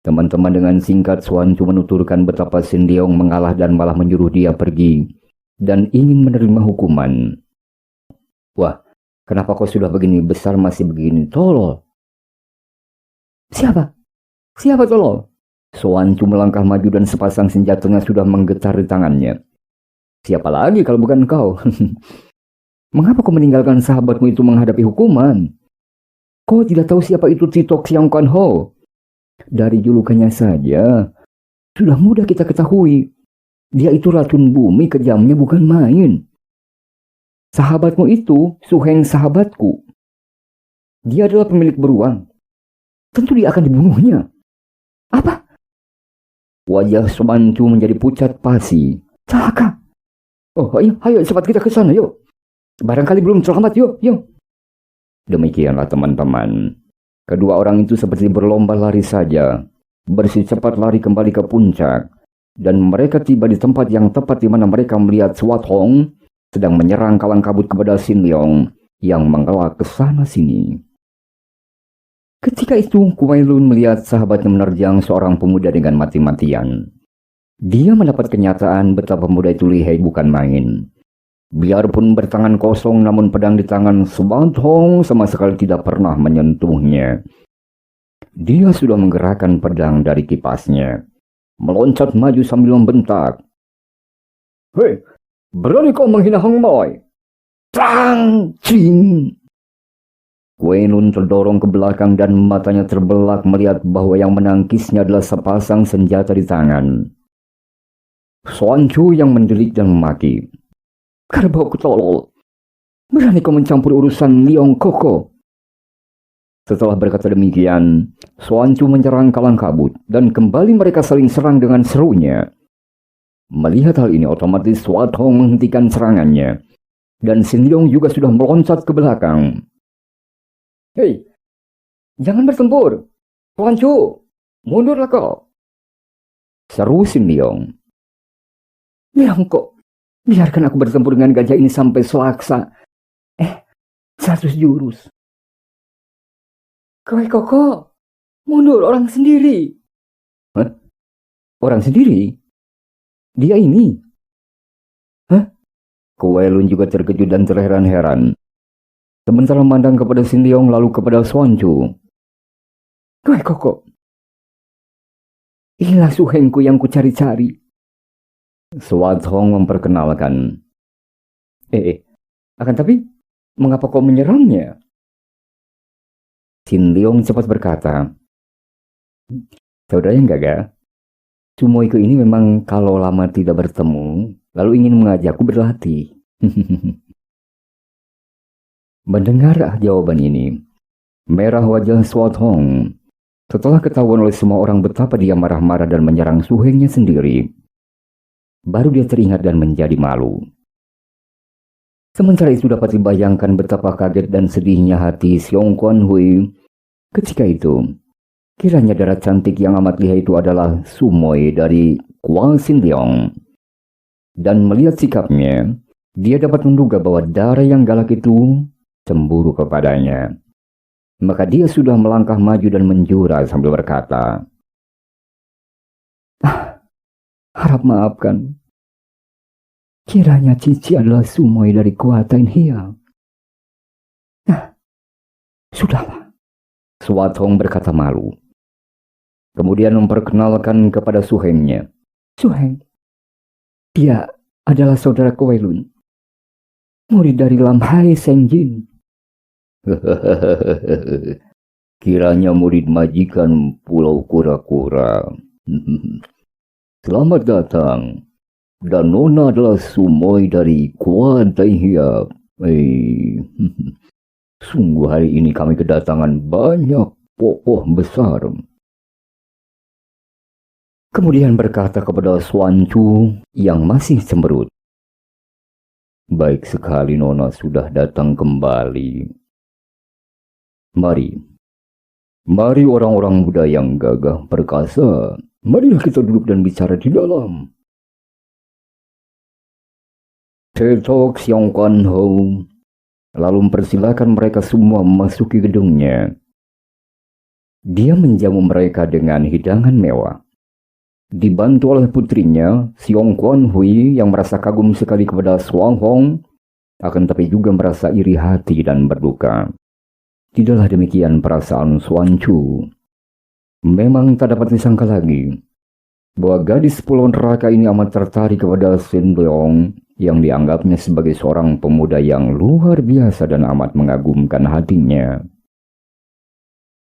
A: Teman-teman dengan singkat Xuan Chu menuturkan betapa Sin Leong mengalah dan malah menyuruh dia pergi dan ingin menerima hukuman. Wah, kenapa kau sudah begini besar masih begini tolol?
B: Siapa? Siapa tolol?
A: Xuan Chu melangkah maju dan sepasang senjatanya sudah menggetar di tangannya.
B: Siapa lagi kalau bukan kau? Mengapa kau meninggalkan sahabatmu itu menghadapi hukuman? Kau tidak tahu siapa itu Titok Xiong Kan Ho? Dari julukannya saja, sudah mudah kita ketahui. Dia itu racun bumi, kejamnya bukan main. Sahabatmu itu, Su Heng sahabatku. Dia adalah pemilik beruang. Tentu dia akan dibunuhnya. Apa?
A: Wajah Xuan Chu menjadi pucat pasi.
B: Celaka. Oh, ayo cepat kita ke sana, yuk. Barangkali belum selamat, yuk.
A: Demikianlah teman-teman. Kedua orang itu seperti berlomba lari saja, cepat lari kembali ke puncak, dan mereka tiba di tempat yang tepat di mana mereka melihat Swat Hong sedang menyerang kalang kabut kepada Sin Leong yang mengelak ke sana sini. Ketika itu, Kuai Lun melihat sahabatnya menerjang seorang pemuda dengan mati-matian. Dia mendapat kenyataan betapa pemuda itu lihai bukan main. Biarpun bertangan kosong, namun pedang di tangan Swat Hong sama sekali tidak pernah menyentuhnya. Dia sudah menggerakkan pedang dari kipasnya, meloncat maju sambil membentak.
B: Hei, berani kau menghina Hong Moi? Trang, cing.
A: Kuai Lun terdorong ke belakang dan matanya terbelalak melihat bahwa yang menangkisnya adalah sepasang senjata di tangan. Xuan Chu yang mendelik dan memaki.
B: Kerbau tolol. Berani kau mencampur urusan Leong Koko?
A: Setelah berkata demikian, Xuan Chu menyerang kalang kabut dan kembali mereka saling serang dengan serunya. Melihat hal ini, otomatis Swat Hong menghentikan serangannya dan Sin Leong juga sudah meloncat ke belakang.
B: Hei, jangan bertempur. Xuan Chu, mundurlah kau.
A: Seru Sin Leong.
B: Leong kok. Biarkan aku bertempur dengan gajah ini sampai selaksa. 100 jurus. Kuai Koko, mundur orang sendiri.
A: Hah? Orang sendiri? Dia ini? Hah? Kuai Lun juga terkejut dan terheran-heran. Sementara memandang kepada Sin Leong lalu kepada Xuan Chu.
B: Kuai Koko, inilah Su Hengku yang kucari-cari.
A: Swat Hong memperkenalkan.
B: Akan tapi, mengapa kau menyerangnya?
A: Sin Leong cepat berkata, saudara yang gagah, Sumoiku ini memang kalau lama tidak bertemu, lalu ingin mengajakku berlatih. Mendengar jawaban ini, merah wajah Swat Hong. Setelah ketahuan oleh semua orang betapa dia marah-marah dan menyerang suhengnya sendiri, baru dia teringat dan menjadi malu. Sementara itu dapat dibayangkan betapa kaget dan sedihnya hati Xiong Kuan Hui ketika itu. Kiranya darah cantik yang amat lihai itu adalah Sumoi dari Kuang Sin Leong. Dan melihat sikapnya, dia dapat menduga bahwa darah yang galak itu cemburu kepadanya. Maka dia sudah melangkah maju dan menjura sambil berkata,
B: harap maafkan. Kiranya Cici adalah Sumoi dari Kuatain Hiang. Sudahlah.
A: Swat Hong berkata malu. Kemudian memperkenalkan kepada suhengnya.
B: Suheng, dia adalah saudara Kuai Lun, murid dari Lam Hai Seng Jin.
A: Kiranya murid majikan Pulau Kura-Kura. Selamat datang. Dan Nona adalah Sumoi dari Kuatai Hiang. Sungguh hari ini kami kedatangan banyak popoh besar. Kemudian berkata kepada Xuan Chu yang masih cemberut. Baik sekali Nona sudah datang kembali. Mari orang-orang muda yang gagah perkasa. Marilah kita duduk dan bicara di dalam. Titok Xiong Kan Ho lalu mempersilakan mereka semua memasuki gedungnya.
B: Dia menjamu mereka dengan hidangan mewah. Dibantu oleh putrinya, Xiong Quan Hui yang merasa kagum sekali kepada Suang Hong, akan tapi juga merasa iri hati dan berduka. Tidaklah demikian perasaan Xuan Chu. Memang tak dapat disangka lagi bahwa gadis Pulau Neraka ini amat tertarik kepada Sin Leong yang dianggapnya sebagai seorang pemuda yang luar biasa dan amat mengagumkan hatinya.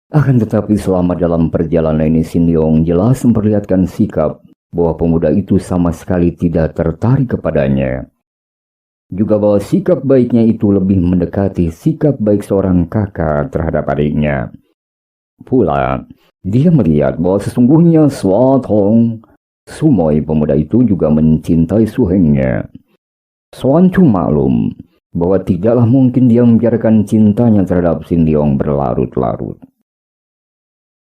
B: Akan tetapi selama dalam perjalanan ini Sin Leong jelas memperlihatkan sikap bahwa pemuda itu sama sekali tidak tertarik kepadanya. Juga bahwa sikap baiknya itu lebih mendekati sikap baik seorang kakak terhadap adiknya. Pula, dia melihat bahwa sesungguhnya Sua Tong, Sumoy pemuda itu juga mencintai suhengnya. Xuan Chu maklum bahwa tidaklah mungkin dia membiarkan cintanya terhadap Sin Leong berlarut-larut.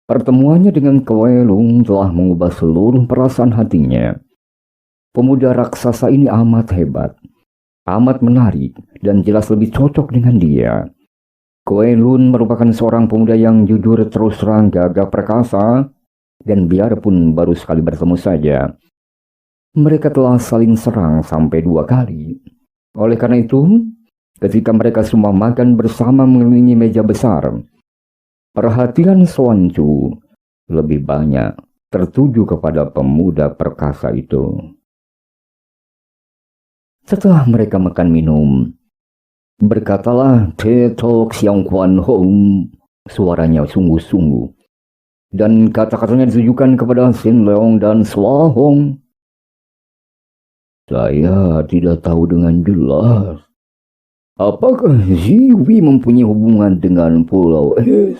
B: Pertemuannya dengan Kue Lung telah mengubah seluruh perasaan hatinya. Pemuda raksasa ini amat hebat, amat menarik, dan jelas lebih cocok dengan dia. Kue Lun merupakan seorang pemuda yang jujur, terus terang, gagah perkasa, dan biarpun baru sekali bertemu saja, mereka telah saling serang sampai 2 kali. Oleh karena itu, ketika mereka semua makan bersama mengelilingi meja besar, perhatian Xuan Chu lebih banyak tertuju kepada pemuda perkasa itu. Setelah mereka makan minum, berkatalah Tetok Xiong Quan Hong, suaranya sungguh-sungguh, dan kata-katanya ditujukan kepada Sin Leong dan Sua Hong. Saya tidak tahu dengan jelas apakah Ziwi mempunyai hubungan dengan Pulau Es.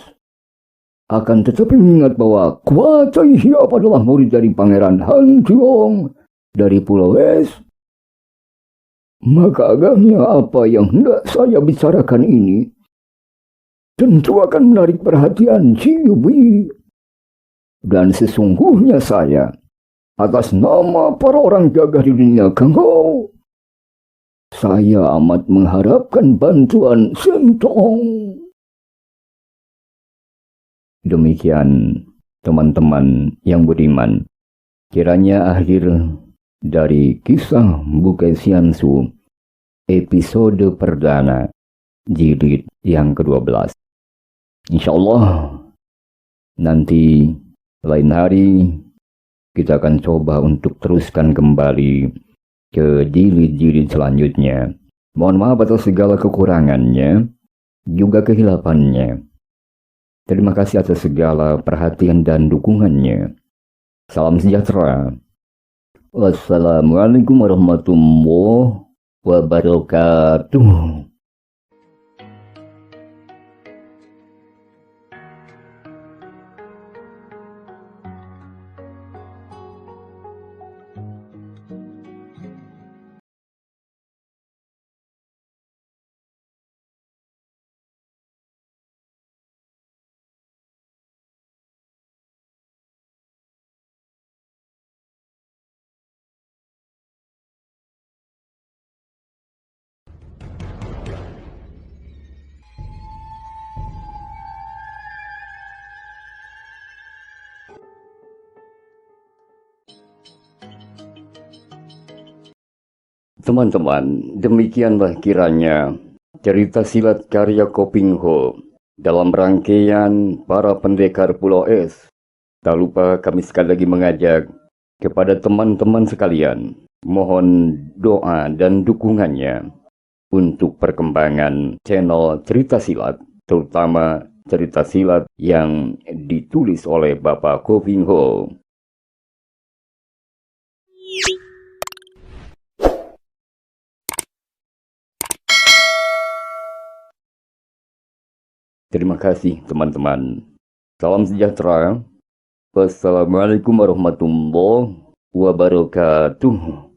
B: Akan tetapi mengingat bahwa Kwa Chai Hiap adalah murid dari Pangeran Han Tiong dari Pulau Es, maka agaknya apa yang hendak saya bicarakan ini tentu akan menarik perhatian Ziwi. Dan sesungguhnya saya, atas nama para orang gagah di dunia Kangho, saya amat mengharapkan bantuan Sentong. Demikian teman-teman yang budiman, kiranya akhir dari kisah Bukai Xiansu episode perdana jilid yang ke-12. Insyaallah nanti lain hari kita akan coba untuk teruskan kembali ke jilid-jilid selanjutnya. Mohon maaf atas segala kekurangannya, juga kehilafannya. Terima kasih atas segala perhatian dan dukungannya. Salam sejahtera. Wassalamualaikum warahmatullahi wabarakatuh. Teman-teman, demikianlah kiranya cerita silat karya Koping Ho dalam rangkaian para pendekar Pulau Es. Tak lupa kami sekali lagi mengajak kepada teman-teman sekalian, mohon doa dan dukungannya untuk perkembangan channel cerita silat, terutama cerita silat yang ditulis oleh Bapak Koping Ho. Terima kasih teman-teman. Salam sejahtera. Wassalamualaikum warahmatullahi wabarakatuh.